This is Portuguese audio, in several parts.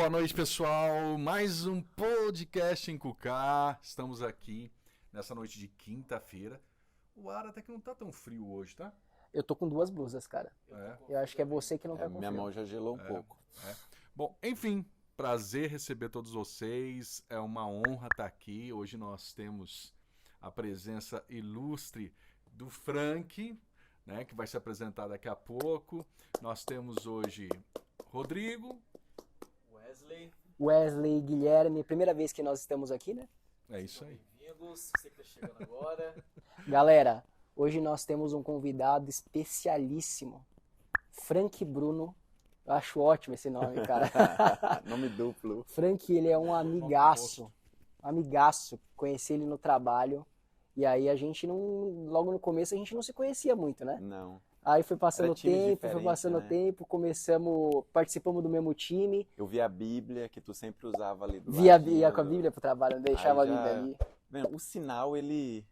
Boa noite, pessoal. Mais um podcast em Cucá. Estamos aqui nessa noite de quinta-feira. O ar até que não tá tão frio hoje, tá? Eu tô com duas blusas, cara. Eu acho que é você que não tá com Minha frio. mão já gelou um pouco. Bom, enfim, prazer receber todos vocês. É uma honra estar aqui. Hoje nós temos a presença ilustre do Frank, né, que vai se apresentar daqui a pouco. Nós temos hoje Rodrigo. Wesley, Guilherme, primeira vez que nós estamos aqui, né? É isso aí. Bem-vindos, você que tá chegando agora. Galera, hoje nós temos um convidado especialíssimo. Frank Bruno. Eu acho ótimo esse nome, cara. Nome duplo. Frank, ele é um amigaço. Amigaço. Conheci ele no trabalho. E aí a gente não... Logo no começo a gente não se conhecia muito, né? Não. Aí foi passando o Era time tempo, diferente, né? participamos do mesmo time. Eu vi a Bíblia que tu sempre usava ali do Ia ladinho. com a Bíblia pro trabalho, não deixava Aí a já- Bíblia ali. Bem, o sinal, ele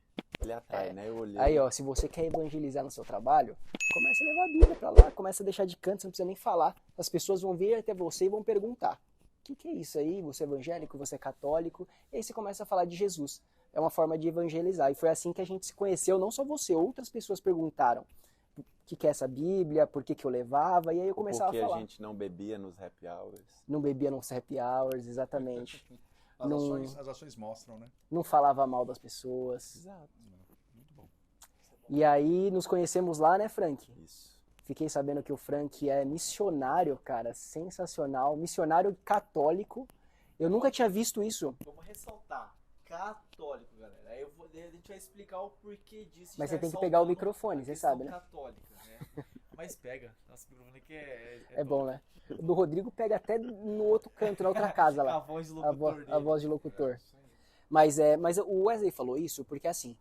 atrai, né? Eu olhei. Aí, ó, se você quer evangelizar no seu trabalho, começa a levar a Bíblia pra lá, começa a deixar de canto, você não precisa nem falar. As pessoas vão vir até você e vão perguntar: o que é isso aí? Você é evangélico? Você é católico? E aí você começa a falar de Jesus. É uma forma de evangelizar. E foi assim que a gente se conheceu, não só você, outras pessoas perguntaram o que é essa Bíblia, por que eu levava, e aí eu começava Porque a falar. a gente não bebia nos happy hours. Não bebia nos happy hours, exatamente. As ações mostram, né? Não falava mal das pessoas. Exato. Muito bom. E aí nos conhecemos lá, né, Frank? Isso. Fiquei sabendo que o Frank é missionário, cara, sensacional. Missionário católico. Eu nunca tinha visto isso. Vamos ressaltar, católico, galera. Aí a gente vai explicar o porquê disso. Mas já você tem que ressaltando pegar o microfone, a você questão sabe, né? católica, né? Mas pega, nosso microfone aqui É bom, né? O do Rodrigo pega até no outro canto, na outra casa A lá. voz do A locutor dele. voz de locutor. Isso aí. Mas o Wesley falou isso porque, assim,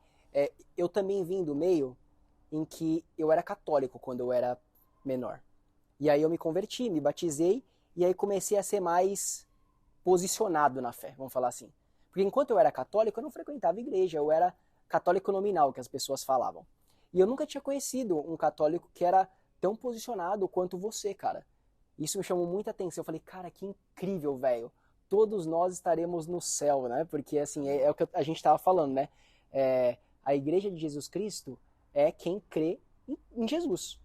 eu também vim do meio em que eu era católico quando eu era menor. E aí eu me converti, me batizei, e aí comecei a ser mais posicionado na fé, vamos falar assim. Porque enquanto eu era católico, eu não frequentava igreja, eu era católico nominal, que as pessoas falavam. E eu nunca tinha conhecido um católico que era tão posicionado quanto você, cara. Isso me chamou muita atenção. Eu falei, cara, que incrível, velho. Todos nós estaremos no céu, né? Porque, assim, é o que a gente estava falando, né? A igreja de Jesus Cristo é quem crê em Jesus.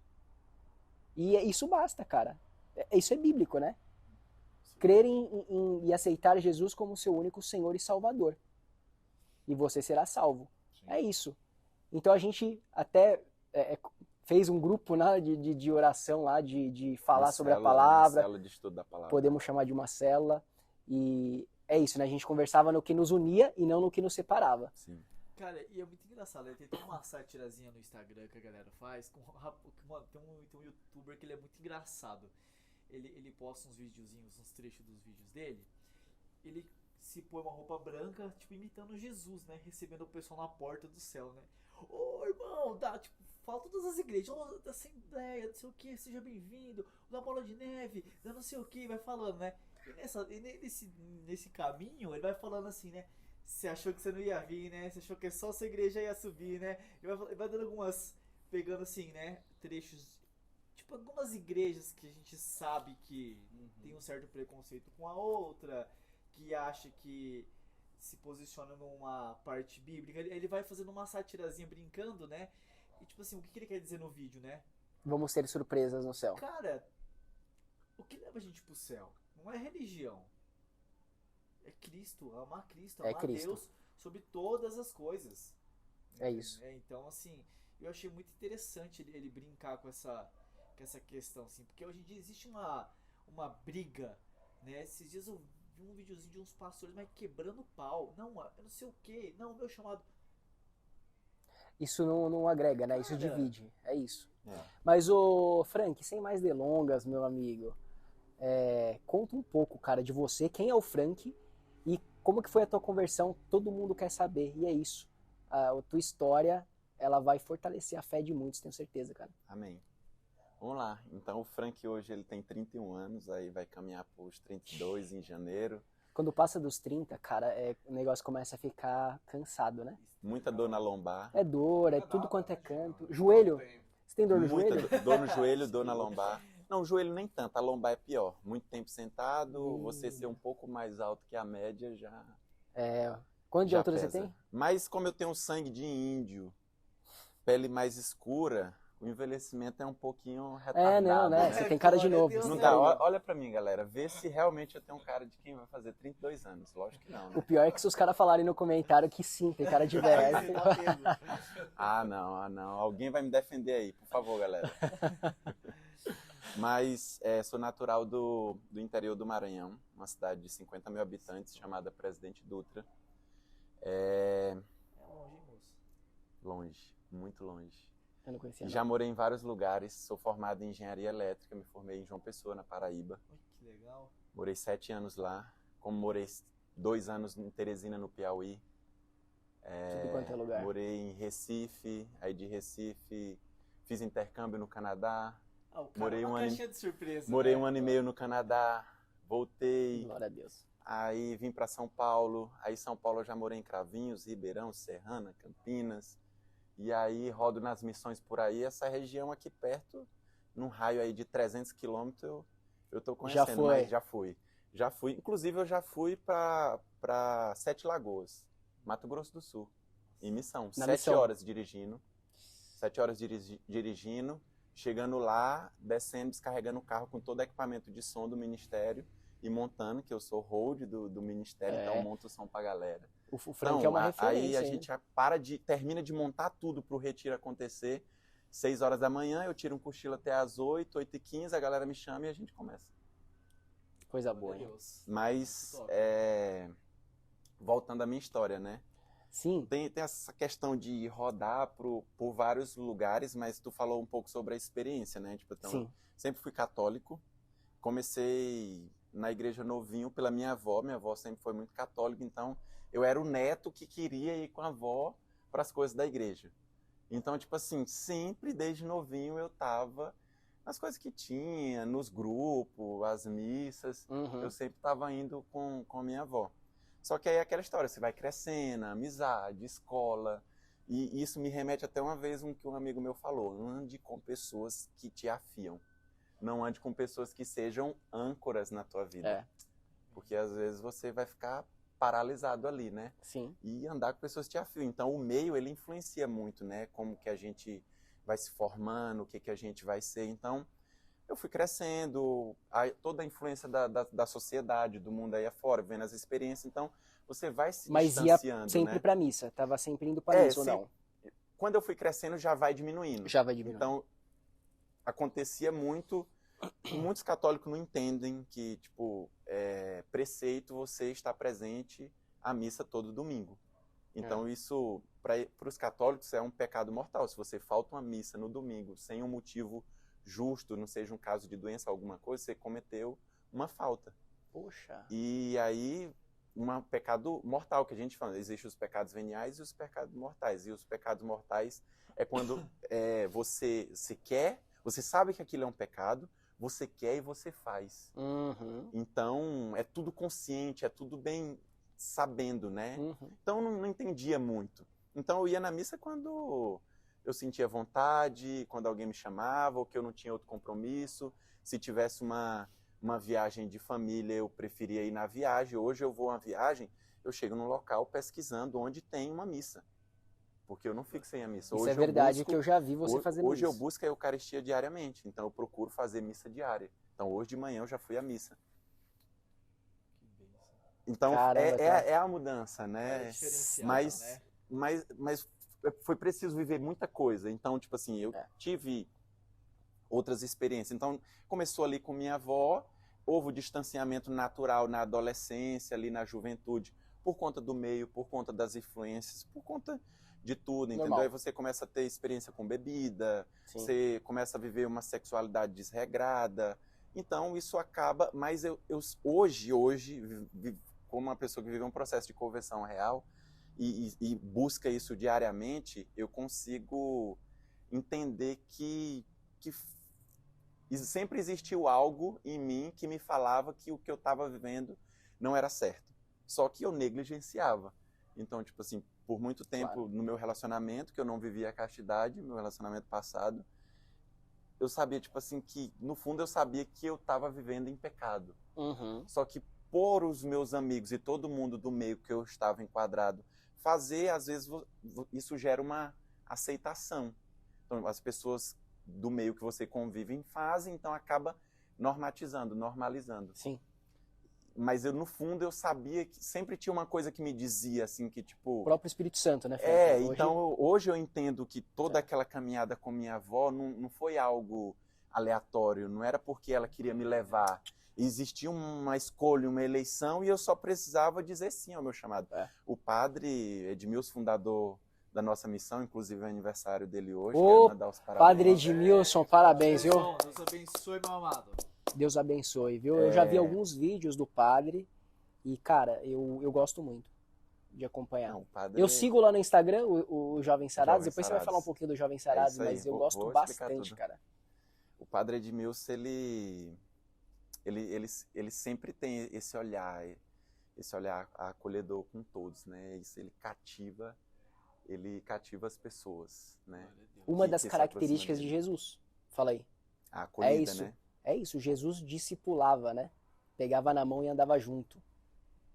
E isso basta, cara. Isso é bíblico, né? Crer e aceitar Jesus como seu único Senhor e Salvador. E você será salvo. Sim. É isso. Então a gente até fez um grupo, né, de oração lá, de falar Uma sobre a célula, palavra. Uma célula de estudo da palavra. Podemos chamar de uma célula. E é isso, né? A gente conversava no que nos unia e não no que nos separava. Sim. Cara, e é muito engraçado, né? Tem até uma sátirazinha no Instagram que a galera faz. Mano, tem um youtuber que ele é muito engraçado. Ele posta uns videozinhos, uns trechos dos vídeos dele. Ele se põe uma roupa branca, tipo, imitando Jesus, né? Recebendo o pessoal na porta do céu, né? Ô, irmão, tipo, fala todas as igrejas, ô, da Assembleia, não sei o que, seja bem-vindo, da Bola de Neve, da não sei o que, vai falando, né? E nesse caminho, ele vai falando assim, né? Você achou que você não ia vir, né? Você achou que só essa igreja ia subir, né? Ele vai dando algumas, pegando assim, né? Trechos, tipo, algumas igrejas que a gente sabe que tem um certo preconceito com a outra, que acha que se posiciona numa parte bíblica. Ele vai fazendo uma satirazinha brincando, né? E tipo assim, o que ele quer dizer no vídeo, né? Vamos ter surpresas no céu. Cara, o que leva a gente pro céu? Não é religião. É Cristo, amar Cristo. Deus sobre todas as coisas. É isso. Então, assim, eu achei muito interessante ele brincar com essa questão, assim, porque hoje em dia existe uma briga, né? Esses dias eu vi um videozinho de uns pastores, mas quebrando pau. Não, eu não sei o que, não, o meu chamado. Isso não agrega, né? Isso Cara. divide. É isso. É. Mas, ô Frank, sem mais delongas, meu amigo, conta um pouco, cara, de você, quem é o Frank e como que foi a tua conversão, todo mundo quer saber, e é isso. A tua história, ela vai fortalecer a fé de muitos, tenho certeza, cara. Amém. Vamos lá. Então o Frank hoje ele tem 31 anos, aí vai caminhar para os 32 em janeiro. Quando passa dos 30, cara, o negócio começa a ficar cansado, né? Muita dor na lombar. É dor, é tudo quanto é canto. Joelho, você tem dor no Muita joelho? dor no joelho, dor na lombar. Não, o joelho nem tanto, a lombar é pior. Muito tempo sentado, você ser um pouco mais alto que a média já, Quanto de já altura pesa. você tem? Mas como eu tenho sangue de índio, pele mais escura, o envelhecimento é um pouquinho retardado. Não, né? né? Você tem cara de Glória a novo. Deus, você Não tem dá, cara de novo. olha pra mim, galera. Vê se realmente eu tenho cara de quem vai fazer 32 anos. Lógico que não, O né? pior é que se os caras falarem no comentário que sim, tem cara de velho. Aí você tá pego. Ah, não. Alguém vai me defender aí, por favor, galera. Mas sou natural do interior do Maranhão, uma cidade de 50 mil habitantes chamada Presidente Dutra. É longe, hein, moço? Longe, muito longe. Eu não conhecia. Já morei em vários lugares, sou formado em engenharia elétrica, me formei em João Pessoa, na Paraíba. Ui, que legal. Morei 7 anos lá, como morei 2 anos em Teresina, no Piauí. Tudo quanto é lugar. Morei em Recife, aí de Recife fiz intercâmbio no Canadá. Ah, o cara Morei é um uma ano- caixinha de surpresa. Morei né? 1 ano e meio no Canadá, voltei, Glória a Deus. aí vim para São Paulo. Aí em São Paulo eu já morei em Cravinhos, Ribeirão, Serrana, Campinas. E aí rodo nas missões por aí. Essa região aqui perto, num raio aí de 300 quilômetros, eu tô conhecendo, Já foi? mas já fui. Já fui. Inclusive eu já fui para Sete Lagoas, Mato Grosso do Sul, em missão. Na 7 missão. horas dirigindo. 7 horas dirigindo. Chegando lá, descendo, descarregando o carro com todo o equipamento de som do ministério e montando, que eu sou hold do ministério, então monto o som pra galera. O Frank é uma referência. Aí a hein? gente termina de montar tudo pro retiro acontecer. 6 horas da manhã, eu tiro um cochilo até às 8, 8h15, a galera me chama e a gente começa. Coisa Glória boa, a hein? Deus. Mas, Top. voltando à minha história, né? Sim. Tem essa questão de rodar por vários lugares, mas tu falou um pouco sobre a experiência, né? Tipo, então, Sim. eu sempre fui católico. Comecei na igreja novinho pela minha avó. Minha avó sempre foi muito católica, então eu era o neto que queria ir com a avó para as coisas da igreja. Então, tipo assim, sempre desde novinho eu tava nas coisas que tinha, nos grupos, as missas. Uhum. Eu sempre tava indo com a minha avó. Só que aí é aquela história, você vai crescendo, amizade, escola. E isso me remete até uma vez que um amigo meu falou: não ande com pessoas que te afiam. Não ande com pessoas que sejam âncoras na tua vida. É. Porque às vezes você vai ficar paralisado ali, né? Sim. E andar com pessoas que te afiam. Então o meio, ele influencia muito, né? Como que a gente vai se formando, o que a gente vai ser. Então eu fui crescendo, toda a influência da sociedade, do mundo aí afora, vendo as experiências. Então você vai se Mas ia distanciando, sempre né? pra missa. Tava sempre indo pra missa ou não? Quando eu fui crescendo, já vai diminuindo. Já vai diminuindo. Então, acontecia muito. Muitos católicos não entendem que, tipo, preceito você estar presente à missa todo domingo. Então, isso, para os católicos, é um pecado mortal. Se você falta uma missa no domingo sem um motivo justo, não seja um caso de doença, alguma coisa, você cometeu uma falta. Poxa. E aí, um pecado mortal que a gente fala. Existem os pecados veniais e os pecados mortais. E os pecados mortais é quando você quer, você sabe que aquilo é um pecado, você quer e você faz. Uhum. Então, é tudo consciente, é tudo bem sabendo, né? Uhum. Então, não entendia muito. Então, eu ia na missa quando eu sentia vontade, quando alguém me chamava, ou que eu não tinha outro compromisso. Se tivesse uma viagem de família, eu preferia ir na viagem. Hoje eu vou a uma viagem, eu chego num local pesquisando onde tem uma missa. Porque eu não fico sem a missa. Isso Hoje é verdade, eu busco, que eu já vi você fazendo hoje isso. eu busco a Eucaristia diariamente, então eu procuro fazer missa diária. Então hoje de manhã eu já fui à missa. Que bênção. Então Caramba, é a mudança, É né? diferenciado, Mas, né? mas foi preciso viver muita coisa. Então, tipo assim, eu tive outras experiências. Então, começou ali com minha avó, houve o distanciamento natural na adolescência, ali na juventude, por conta do meio, por conta das influências, por conta de tudo, entendeu? Normal. Aí você começa a ter experiência com bebida, Sim. você começa a viver uma sexualidade desregrada. Então, isso acaba... Mas eu hoje, como uma pessoa que vive um processo de conversão real e busca isso diariamente, eu consigo entender que sempre existiu algo em mim que me falava que o que eu estava vivendo não era certo. Só que eu negligenciava. Então, tipo assim, por muito tempo no meu relacionamento, que eu não vivia a castidade, meu relacionamento passado, eu sabia, tipo assim, que no fundo eu sabia que eu estava vivendo em pecado. Uhum. Só que por os meus amigos e todo mundo do meio que eu estava enquadrado fazer, às vezes isso gera uma aceitação. Então, as pessoas do meio que você convive fazem, então acaba normatizando, normalizando. Sim. Mas eu, no fundo, eu sabia que sempre tinha uma coisa que me dizia, assim, que tipo... O próprio Espírito Santo, né, Frank? Hoje... Então hoje eu entendo que toda aquela caminhada com minha avó não foi algo aleatório, não era porque ela queria me levar. Existia uma escolha, uma eleição, e eu só precisava dizer sim ao meu chamado. O padre Edmilson, fundador da nossa missão, inclusive é aniversário dele hoje, quero mandar os parabéns. Padre Edmilson, parabéns, viu? Deus abençoe, meu amado. Deus abençoe, viu? Eu já vi alguns vídeos do padre e, cara, eu gosto muito de acompanhar. Não, padre... Eu sigo lá no Instagram o Jovem Sarados, depois você vai Sarados. falar um pouquinho do Jovem Sarados, aí, mas eu vou gosto explicar bastante, tudo. cara. O padre Edmilson, ele sempre tem esse olhar acolhedor com todos, né? Isso ele cativa as pessoas, né? Uma Que das se características de aproxima Jesus, fala aí. A acolhida, É isso. né? É isso, Jesus discipulava, né? Pegava na mão e andava junto.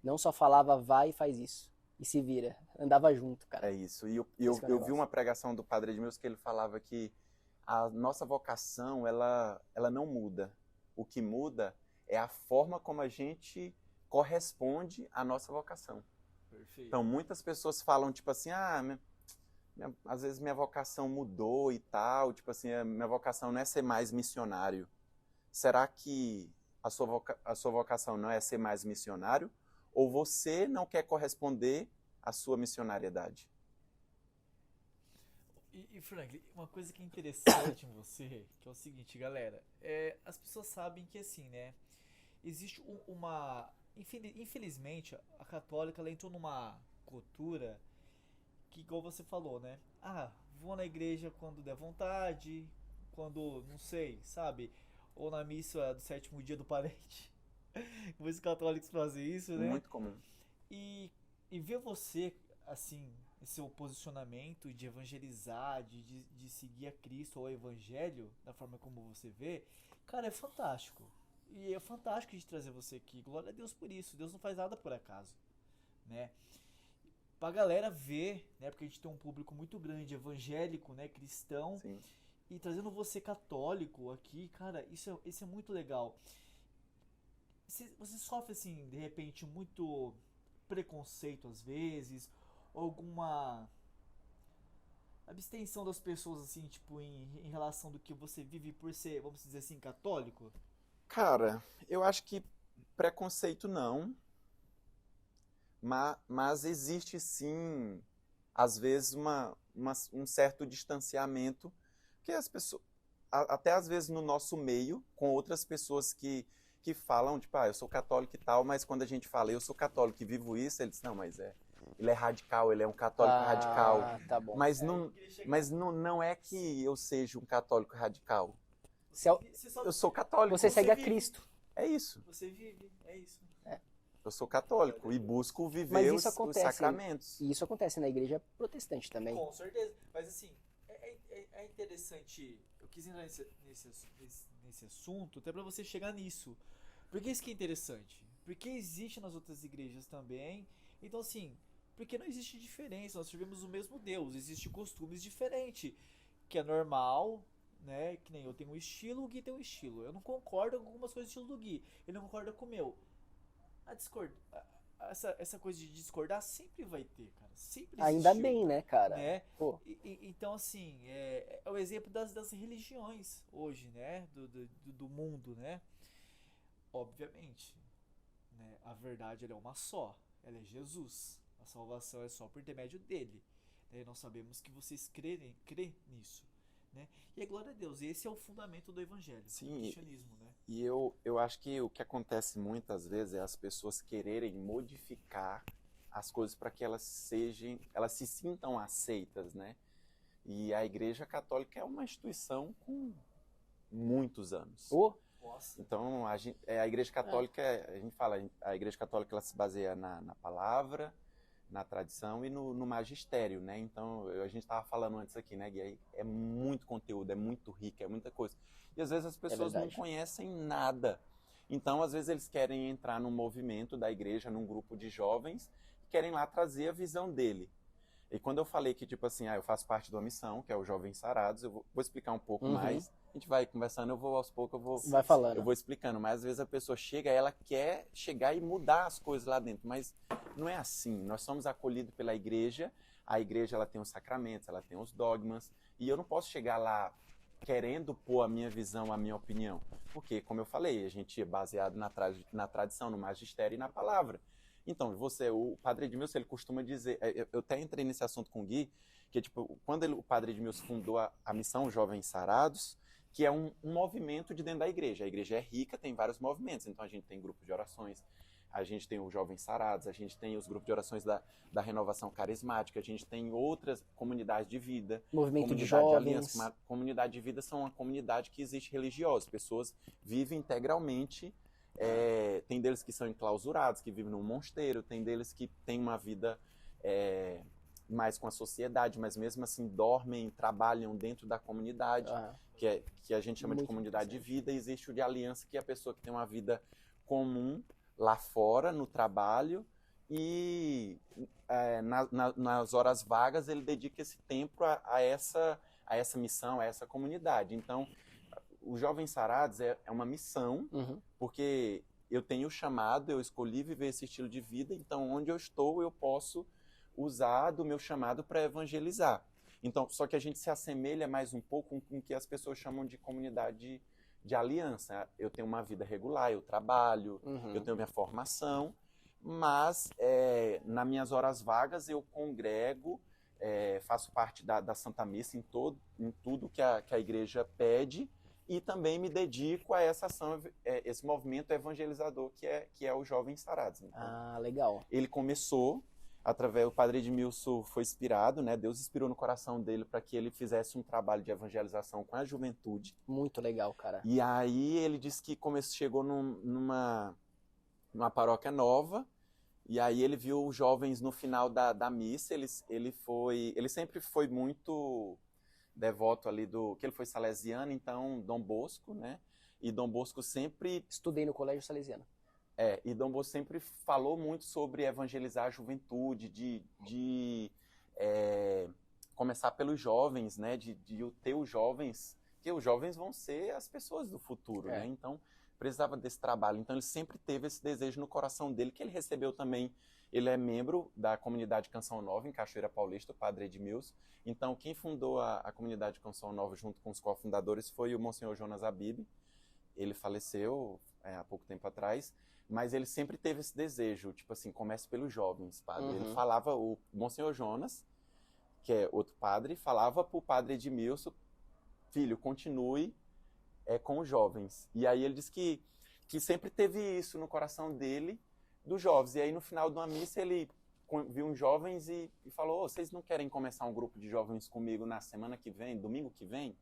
Não só falava, vai e faz isso. E se vira. Andava junto, cara. É isso. E Esse que é o eu vi negócio. uma pregação do padre Edmilson que ele falava que a nossa vocação, ela não muda. O que muda é a forma como a gente corresponde à nossa vocação. Perfeito. Então, muitas pessoas falam, tipo assim, às vezes minha vocação mudou e tal, tipo assim, a minha vocação não é ser mais missionário. Será que a sua vocação não é ser mais missionário? Ou você não quer corresponder à sua missionariedade? E Franklin, uma coisa que é interessante em você, que é o seguinte, galera, as pessoas sabem que assim, né, existe infelizmente, a católica ela entrou numa cultura que, igual você falou, né, vou na igreja quando der vontade, quando, não sei, sabe, ou na missa do 7º dia do parente. Muitos católicos fazem isso, né? Muito comum. E ver você, assim, esse seu posicionamento de evangelizar, de seguir a Cristo ou o Evangelho, da forma como você vê, cara, é fantástico. E é fantástico de trazer você aqui. Glória a Deus por isso. Deus não faz nada por acaso, né? Pra galera ver, né? Porque a gente tem um público muito grande, evangélico, né? Cristão. Sim. E trazendo você católico aqui, cara, isso é muito legal. Você sofre, assim, de repente, muito preconceito às vezes, ou alguma abstenção das pessoas, assim, tipo, em relação do que você vive por ser, vamos dizer assim, católico? Cara, eu acho que preconceito não, mas existe sim, às vezes, um certo distanciamento, que as pessoas, até às vezes no nosso meio, com outras pessoas que falam, tipo, eu sou católico e tal, mas quando a gente fala, eu sou católico e vivo isso, eles dizem, não, mas ele é radical, ele é um católico radical. Tá bom. Mas não é que eu seja um católico radical. Eu sou católico. Você segue a vive. Cristo. É isso. Você vive, é isso. Eu sou católico e busco viver Mas isso os acontece, sacramentos. E isso acontece na igreja protestante também. Com certeza. Mas assim, é interessante. Eu quis entrar nesse assunto até pra você chegar nisso. Porque isso que é interessante. Porque existe nas outras igrejas também. Então assim, porque não existe diferença. Nós servimos o mesmo Deus. Existem costumes diferentes. Que é normal, né? Que nem eu tenho um estilo, o Gui tem um estilo. Eu não concordo com algumas coisas do estilo do Gui. Ele não concorda com o meu. Essa coisa de discordar sempre vai ter, cara. Sempre Ainda existiu, bem, né, cara? né? Pô. Então, assim, é o exemplo das religiões hoje, né? Do mundo, né? Obviamente, né? A verdade ela é uma só. Ela é Jesus. A salvação é só por intermédio dele. Né? Nós sabemos que vocês crê nisso. Né? E glória a Deus. Esse é o fundamento do evangelho, Sim, do cristianismo, né? E eu acho que o que acontece muitas vezes é as pessoas quererem modificar as coisas para que elas se sintam aceitas, né? E a Igreja Católica é uma instituição com muitos anos. Nossa. Então, a Igreja Católica, a gente fala, a Igreja Católica ela se baseia na palavra, na tradição e no magistério, né? Então, a gente estava falando antes aqui, né, Gui? É muito conteúdo, é muito rico, é muita coisa. E às vezes as pessoas não conhecem nada. Então, às vezes eles querem entrar num movimento da igreja, num grupo de jovens, e querem lá trazer a visão dele. E quando eu falei que, tipo assim, eu faço parte de uma missão, que é o Jovens Sarados, eu vou explicar um pouco mais. A gente vai conversando, aos poucos, vai falando. Eu vou explicando. Mas às vezes a pessoa chega, ela quer chegar e mudar as coisas lá dentro. Mas não é assim. Nós somos acolhidos pela igreja. A igreja, ela tem os sacramentos, ela tem os dogmas. E eu não posso chegar lá querendo pôr a minha visão, a minha opinião. Porque, como eu falei, a gente é baseado na tradição, no magistério e na palavra. Então, o Padre Edmilson, ele costuma dizer, eu até entrei nesse assunto com o Gui, que tipo, quando o Padre Edmilson fundou a missão Jovens Sarados, que é um movimento de dentro da igreja. A igreja é rica, tem vários movimentos, então a gente tem grupos de orações, a gente tem os Jovens Sarados, a gente tem os grupos de orações da Renovação Carismática, a gente tem outras comunidades de vida. Movimento de jovens. Comunidade de vida são uma comunidade que existe religiosa, pessoas vivem integralmente. Tem deles que são enclausurados, que vivem num mosteiro, tem deles que têm uma vida mais com a sociedade, mas mesmo assim dormem, trabalham dentro da comunidade, que a gente chama de comunidade de vida. Existe o de aliança, que é a pessoa que tem uma vida comum lá fora, no trabalho, e nas horas vagas ele dedica esse tempo a essa missão, a essa comunidade. Então, o Jovens Sarados é uma missão, porque eu tenho o chamado, eu escolhi viver esse estilo de vida, então onde eu estou eu posso usar do meu chamado para evangelizar. Então, só que a gente se assemelha mais um pouco com o que as pessoas chamam de comunidade de aliança. Eu tenho uma vida regular, eu trabalho, eu tenho minha formação, mas nas minhas horas vagas eu congrego, faço parte da Santa Missa em tudo que a igreja pede, e também me dedico a essa ação, esse movimento evangelizador que é o Jovens Sarados. Então, legal. Ele começou através, o Padre Edmilson foi inspirado, né? Deus inspirou no coração dele para que ele fizesse um trabalho de evangelização com a juventude. Muito legal, cara. E aí ele disse que chegou numa paróquia nova, e aí ele viu os jovens no final da missa. Ele sempre foi muito devoto ali que ele foi salesiano, então Dom Bosco, né? E Dom Bosco sempre... Estudei no colégio salesiano. E Dom Bosco sempre falou muito sobre evangelizar a juventude, de começar pelos jovens, né? De ter os jovens, que os jovens vão ser as pessoas do futuro, né? Então, precisava desse trabalho. Então, ele sempre teve esse desejo no coração dele, que ele recebeu também. Ele é membro da comunidade Canção Nova, em Cachoeira Paulista, o Padre Edmilson. Então, quem fundou a comunidade Canção Nova, junto com os cofundadores, foi o Monsenhor Jonas Abib. Ele faleceu há pouco tempo atrás, mas ele sempre teve esse desejo, tipo assim, comece pelos jovens, padre. Ele falava, o Monsenhor Jonas, que é outro padre, falava para o Padre Edmilson, filho, continue com os jovens. E aí ele disse que sempre teve isso no coração dele, dos jovens. E aí no final de uma missa ele viu uns jovens e falou, vocês não querem começar um grupo de jovens comigo na semana que vem, domingo que vem?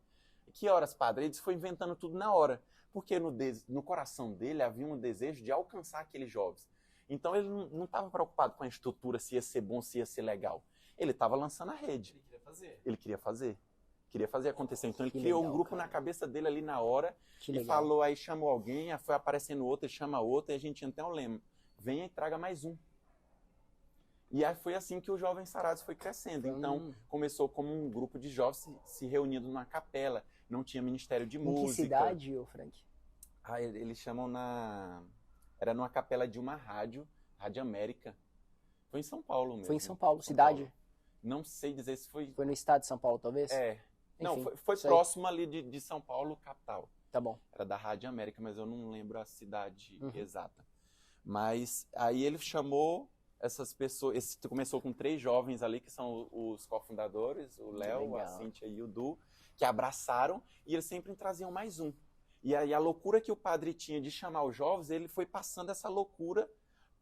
Que horas, padre? Ele foi inventando tudo na hora, porque no coração dele havia um desejo de alcançar aqueles jovens. Então ele não estava preocupado com a estrutura, se ia ser bom, se ia ser legal. Ele estava lançando a rede. Ele queria fazer acontecer. Então ele criou um grupo na cabeça dele ali na hora e falou, aí chamou alguém, aí foi aparecendo outro, ele chama outro, e a gente tinha até um lema, venha e traga mais um. E aí foi assim que o Jovens Sarados foi crescendo. Então começou como um grupo de jovens se reunindo numa capela, não tinha ministério de música. Em que cidade, ô Frank? Eles chamam era numa capela de uma Rádio América. Foi em São Paulo mesmo. Foi em São Paulo, cidade? Paulo. Não sei dizer se foi... Foi no estado de São Paulo, talvez? Enfim, não, foi sei. próximo ali de São Paulo, capital. Tá bom. Era da Rádio América, mas eu não lembro a cidade exata. Mas aí ele chamou essas pessoas... Começou com 3 jovens ali, que são os cofundadores, o Léo, a Cíntia e o Du, que abraçaram, e eles sempre traziam mais um. E aí a loucura que o padre tinha de chamar os jovens, ele foi passando essa loucura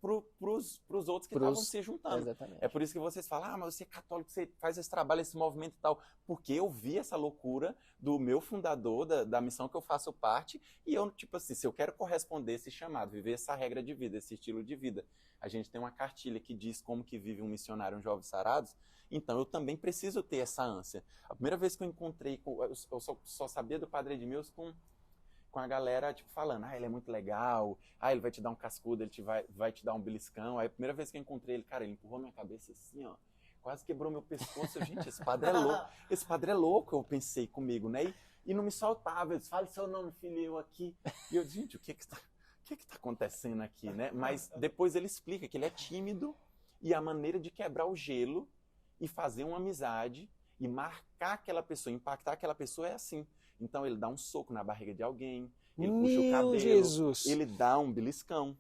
pros outros que estavam se juntando. Exatamente. É por isso que vocês falam, mas você é católico, você faz esse trabalho, esse movimento e tal. Porque eu vi essa loucura do meu fundador, da missão que eu faço parte, e eu, tipo assim, se eu quero corresponder a esse chamado, viver essa regra de vida, esse estilo de vida, a gente tem uma cartilha que diz como que vive um missionário, um jovem sarados, então eu também preciso ter essa ânsia. A primeira vez que eu encontrei, eu só sabia do Padre Edmilson com a galera, tipo, falando, ele é muito legal, ele vai te dar um cascudo, ele vai te dar um beliscão. Aí a primeira vez que eu encontrei ele, cara, ele empurrou minha cabeça assim, ó, quase quebrou meu pescoço. Gente, esse padre é louco, eu pensei comigo, né? E não me soltava, ele disse, fale seu nome, filho, eu aqui. E eu disse, gente, o que que tá acontecendo aqui, né? Mas depois ele explica que ele é tímido e a maneira de quebrar o gelo e fazer uma amizade e marcar aquela pessoa, impactar aquela pessoa é assim. Então ele dá um soco na barriga de alguém, ele puxa o cabelo, Jesus. ele dá um beliscão.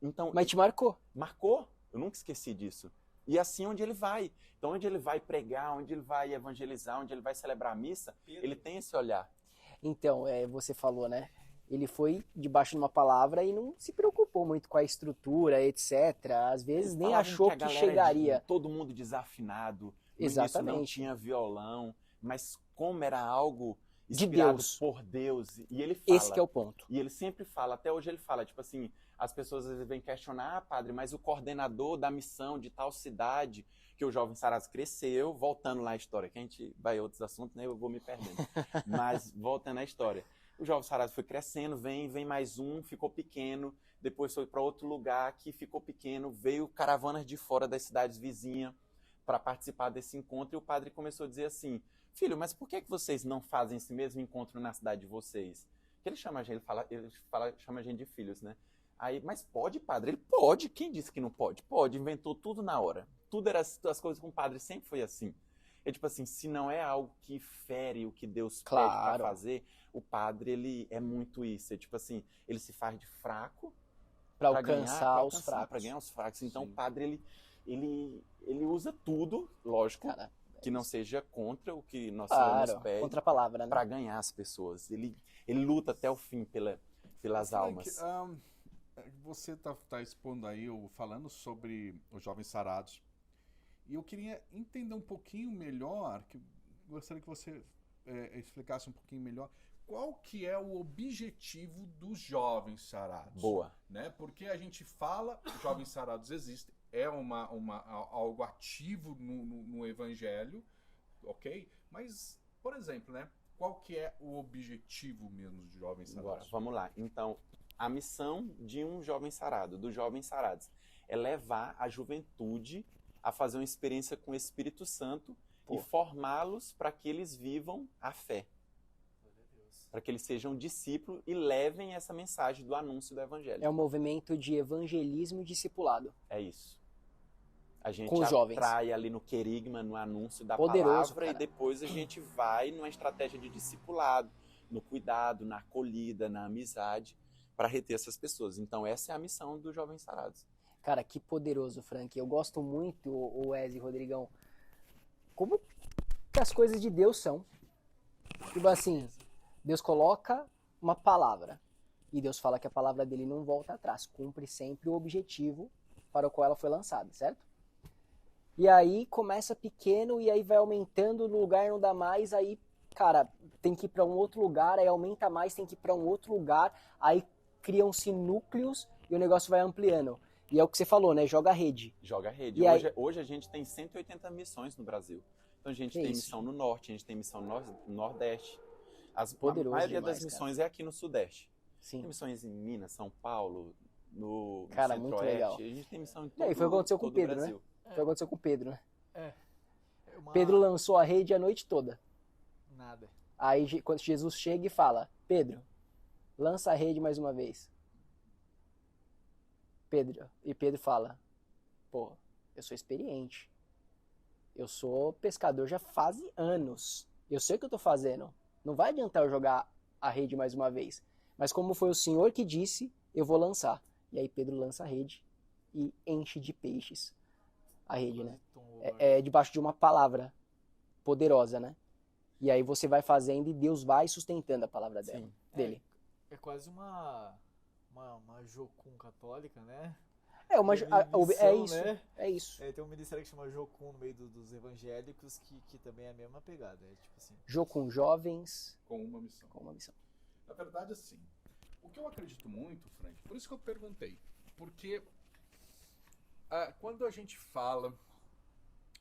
Então, Mas te marcou. Marcou, eu nunca esqueci disso. E assim onde ele vai. Então onde ele vai pregar, onde ele vai evangelizar, onde ele vai celebrar a missa, ele tem esse olhar. Então, você falou, né? Ele foi debaixo de uma palavra e não se preocupou muito com a estrutura, etc. Às vezes nem achou que chegaria. Todo mundo desafinado. No Exatamente. início não tinha violão, mas como era algo de inspirado Deus. por Deus. E ele fala. Esse que é o ponto. E ele sempre fala, até hoje ele fala, tipo assim, as pessoas às vezes vêm questionar, padre, mas o coordenador da missão de tal cidade, que o Jovem Sarados cresceu, voltando lá à história, que a gente vai a outros assuntos, né, eu vou me perdendo. Mas voltando à história. O Jovem Sarados foi crescendo, vem mais um, ficou pequeno, depois foi para outro lugar que ficou pequeno, veio caravanas de fora das cidades vizinhas para participar desse encontro, e o padre começou a dizer assim, filho, mas por que vocês não fazem esse mesmo encontro na cidade de vocês? Que ele chama a gente, chama a gente de filhos, né? Aí, mas pode, padre? Ele pode. Quem disse que não pode? Pode, inventou tudo na hora. Tudo era as coisas com o padre sempre foi assim. É tipo assim, se não é algo que fere o que Deus pede para fazer, o padre, ele é muito isso. É tipo assim, ele se faz de fraco para alcançar os fracos. Para ganhar os fracos. Então, o padre, ele usa tudo, lógico, cara, que não seja contra o que nosso Senhor nos pede, contra a palavra, né? Para ganhar as pessoas. Ele luta até o fim pelas almas. Você tá expondo aí, falando sobre os Jovens Sarados. E eu queria entender um pouquinho melhor, gostaria que você explicasse um pouquinho melhor, qual que é o objetivo dos Jovens Sarados. Boa. Né? Porque a gente fala, os Jovens Sarados existem, é algo ativo no Evangelho, ok? Mas, por exemplo, né? Qual que é o objetivo mesmo dos Jovens Sarados? Agora, vamos lá. Então, a missão de um jovem sarado, dos Jovens Sarados, é levar a juventude a fazer uma experiência com o Espírito Santo e formá-los para que eles vivam a fé. Para que eles sejam discípulos e levem essa mensagem do anúncio do Evangelho. É um movimento de evangelismo e discipulado. É isso. A gente com os jovens. atrai ali no querigma, no anúncio da Poderoso, palavra, cara. E depois a gente vai numa estratégia de discipulado, no cuidado, na acolhida, na amizade, para reter essas pessoas. Então essa é a missão dos Jovens Sarados. Cara, que poderoso, Frank. Eu gosto muito, o Wesley, Rodrigão, como que as coisas de Deus são. Tipo assim, Deus coloca uma palavra e Deus fala que a palavra dele não volta atrás, cumpre sempre o objetivo para o qual ela foi lançada, certo? E aí começa pequeno e aí vai aumentando, no lugar não dá mais, aí, cara, tem que ir para um outro lugar, aí aumenta mais, tem que ir para um outro lugar, aí criam-se núcleos e o negócio vai ampliando. E é o que você falou, né? Joga a rede. Joga a rede. Hoje a gente tem 180 missões no Brasil. Então a gente tem missão no Norte, a gente tem missão no Nordeste. A maioria das missões é aqui no Sudeste. Sim. Tem missões em Minas, São Paulo, no Cara, muito legal. A gente tem missão em todo, e foi o que aconteceu com o Pedro, Brasil. né? Foi o que aconteceu com o Pedro, né? Pedro Pedro lançou a rede a noite toda. Nada. Aí quando Jesus chega e fala, Pedro, lança a rede mais uma vez. Pedro fala, pô, eu sou experiente. Eu sou pescador já faz anos. Eu sei o que eu tô fazendo. Não vai adiantar eu jogar a rede mais uma vez. Mas como foi o Senhor que disse, eu vou lançar. E aí Pedro lança a rede e enche de peixes a rede, né? É debaixo de uma palavra poderosa, né? E aí você vai fazendo e Deus vai sustentando a palavra dele. É quase uma jocum católica, né? É, é Missão, isso, né? é isso. Tem um ministério que chama Jocum no meio dos evangélicos, que também é a mesma pegada. É tipo assim. Jô com jovens, Com uma missão. com uma missão. Na verdade, assim, o que eu acredito muito, Frank, por isso que eu perguntei, porque quando a gente fala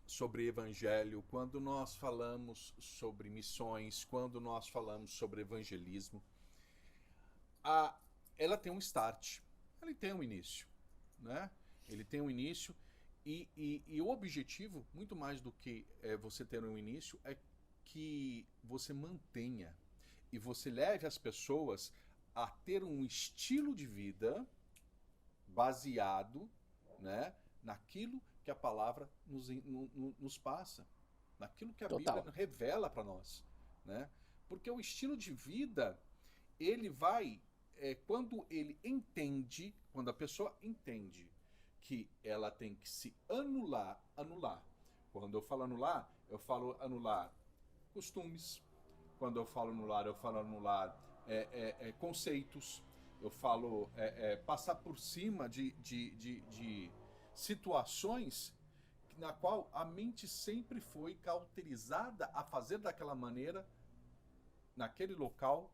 sobre evangelho, quando nós falamos sobre missões, quando nós falamos sobre evangelismo, ela tem um start, ela tem um início, né? Ele tem um início e o objetivo, muito mais do que você ter um início, é que você mantenha e você leve as pessoas a ter um estilo de vida baseado, né, naquilo que a palavra nos passa, naquilo que a Total. Bíblia revela para nós, né? Porque o estilo de vida, ele vai, quando a pessoa entende que ela tem que se anular. Quando eu falo anular costumes. Quando eu falo anular conceitos. Eu falo passar por cima de situações na qual a mente sempre foi cauterizada a fazer daquela maneira, naquele local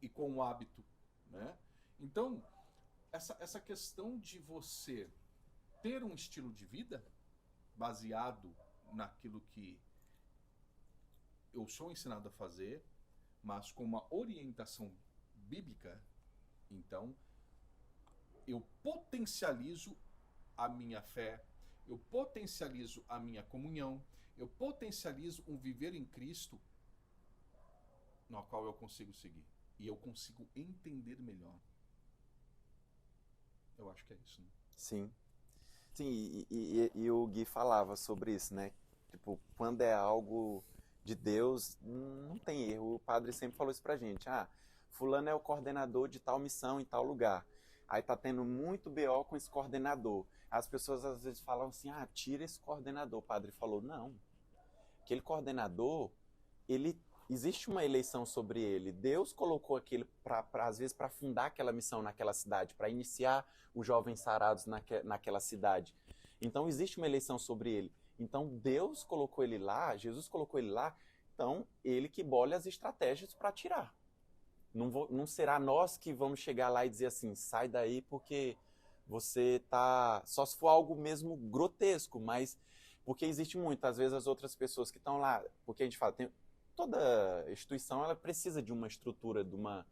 e com o hábito, né? Então, essa questão de você ter um estilo de vida baseado naquilo que eu sou ensinado a fazer, mas com uma orientação bíblica, então eu potencializo a minha fé, eu potencializo a minha comunhão, eu potencializo um viver em Cristo no qual eu consigo seguir e eu consigo entender melhor. Eu acho que é isso, né? Sim. Sim, e o Gui falava sobre isso, né? Tipo, quando é algo de Deus, não tem erro. O padre sempre falou isso pra gente. Fulano é o coordenador de tal missão em tal lugar. Aí tá tendo muito BO com esse coordenador. As pessoas às vezes falam assim, tira esse coordenador. O padre falou, não. Aquele coordenador, existe uma eleição sobre ele. Deus colocou aquele, às vezes, para fundar aquela missão naquela cidade, para iniciar os jovens sarados naquela cidade. Então, existe uma eleição sobre ele. Então, Deus colocou ele lá, Jesus colocou ele lá, então, ele que bolha as estratégias para tirar. Não será nós que vamos chegar lá e dizer assim, sai daí porque você tá... Só se for algo mesmo grotesco, mas... Porque existe muito, às vezes, as outras pessoas que estão lá... Porque a gente fala, toda instituição ela precisa de uma estrutura, de uma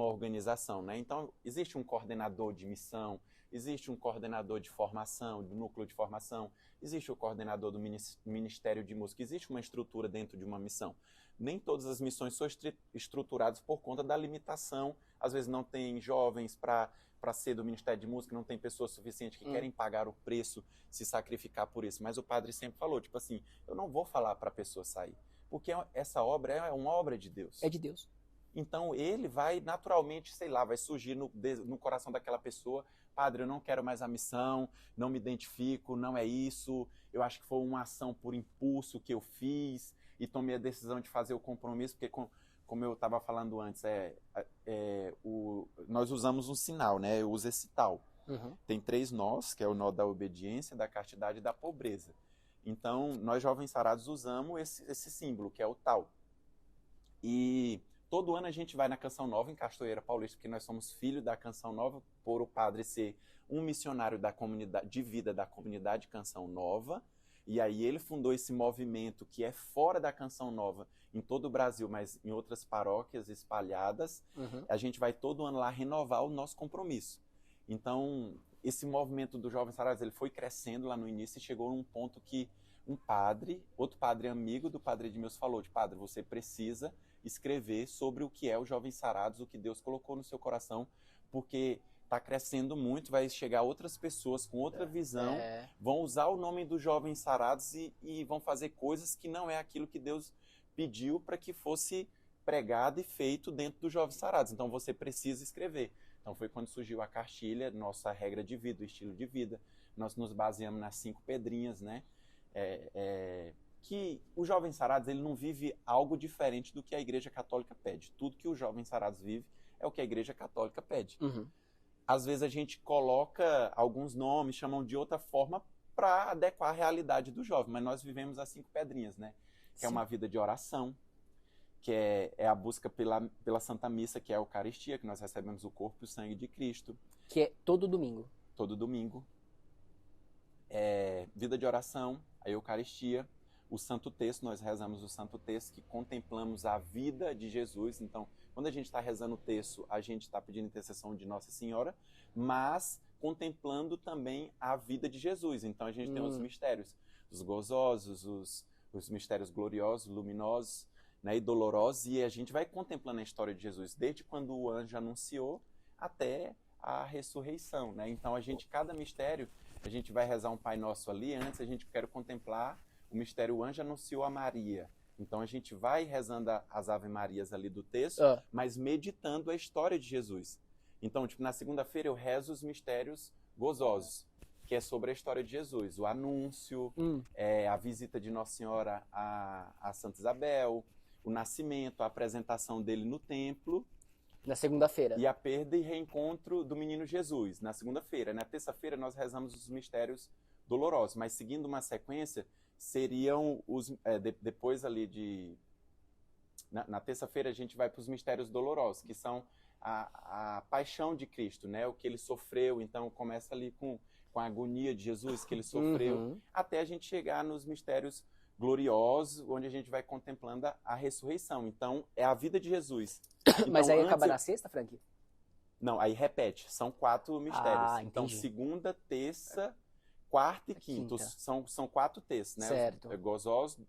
organização, né? Então, existe um coordenador de missão, existe um coordenador de formação, do núcleo de formação, existe o coordenador do Ministério de Música, existe uma estrutura dentro de uma missão. Nem todas as missões são estruturadas por conta da limitação. Às vezes não tem jovens para ser do Ministério de Música, não tem pessoas suficientes que querem pagar o preço, se sacrificar por isso. Mas o padre sempre falou, tipo assim, eu não vou falar para a pessoa sair, porque essa obra é uma obra de Deus. É de Deus. Então ele vai naturalmente, sei lá, vai surgir no coração daquela pessoa, padre, eu não quero mais a missão, não me identifico, não é isso, eu acho que foi uma ação por impulso que eu fiz e tomei a decisão de fazer o compromisso, porque como eu estava falando antes, nós usamos um sinal, né? Eu uso esse tal. Uhum. Tem 3 nós, que é o nó da obediência, da castidade e da pobreza. Então, nós jovens sarados usamos esse símbolo, que é o tal. E todo ano a gente vai na Canção Nova, em Cachoeira Paulista, porque nós somos filhos da Canção Nova, por o padre ser um missionário da comunidade, de vida da comunidade Canção Nova. E aí ele fundou esse movimento que é fora da Canção Nova, em todo o Brasil, mas em outras paróquias espalhadas. Uhum. A gente vai todo ano lá renovar o nosso compromisso. Então, esse movimento do Jovens Sarados, ele foi crescendo lá no início e chegou num ponto que outro padre amigo do padre Edmilson falou, padre, você precisa escrever sobre o que é o Jovens Sarados, o que Deus colocou no seu coração, porque está crescendo muito, vai chegar outras pessoas com outra visão, vão usar o nome dos Jovens Sarados e vão fazer coisas que não é aquilo que Deus pediu para que fosse pregado e feito dentro dos Jovens Sarados. Então você precisa escrever. Então foi quando surgiu a cartilha, nossa regra de vida, o estilo de vida. Nós nos baseamos nas 5 pedrinhas, né? Que o Jovem Sarados ele não vive algo diferente do que a Igreja Católica pede. Tudo que o Jovem Sarados vive é o que a Igreja Católica pede. Uhum. às vezes a gente coloca alguns nomes, chamam de outra forma para adequar a realidade do jovem, mas nós vivemos as 5 pedrinhas, né? Que é Sim. uma vida de oração, que é a busca pela Santa Missa, que é a Eucaristia, que nós recebemos o corpo e o sangue de Cristo Que é todo domingo. todo domingo. Vida de oração, a Eucaristia, o Santo Texto, nós rezamos o Santo Texto, que contemplamos a vida de Jesus. Então, quando a gente está rezando o texto, a gente está pedindo intercessão de Nossa Senhora, mas contemplando também a vida de Jesus. Então, a gente tem os mistérios, os gozosos, os mistérios gloriosos, luminosos, né, e dolorosos, e a gente vai contemplando a história de Jesus, desde quando o anjo anunciou até a ressurreição, né? Então, cada mistério, a gente vai rezar um Pai Nosso ali, antes a gente quer contemplar o mistério, o anjo anunciou a Maria. Então, a gente vai rezando as Ave Marias ali do texto, mas meditando a história de Jesus. Então, tipo, na segunda-feira eu rezo os mistérios gozosos, que é sobre a história de Jesus, o anúncio, a visita de Nossa Senhora a Santa Isabel, o nascimento, a apresentação dele no templo. Na segunda-feira. E a perda e reencontro do menino Jesus, na segunda-feira. Na terça-feira nós rezamos os mistérios dolorosos, mas seguindo uma sequência, seriam depois ali na terça-feira a gente vai para os mistérios dolorosos, que são a paixão de Cristo, né? O que ele sofreu. Então começa ali com a agonia de Jesus que ele sofreu, até a gente chegar nos mistérios gloriosos, onde a gente vai contemplando a ressurreição. Então, é a vida de Jesus. Então, mas aí acaba na sexta, Frank? Não, aí repete. São 4 mistérios. Então, segunda, terça, quarta e quinta. São 4 textos, né? Certo. Gozosos,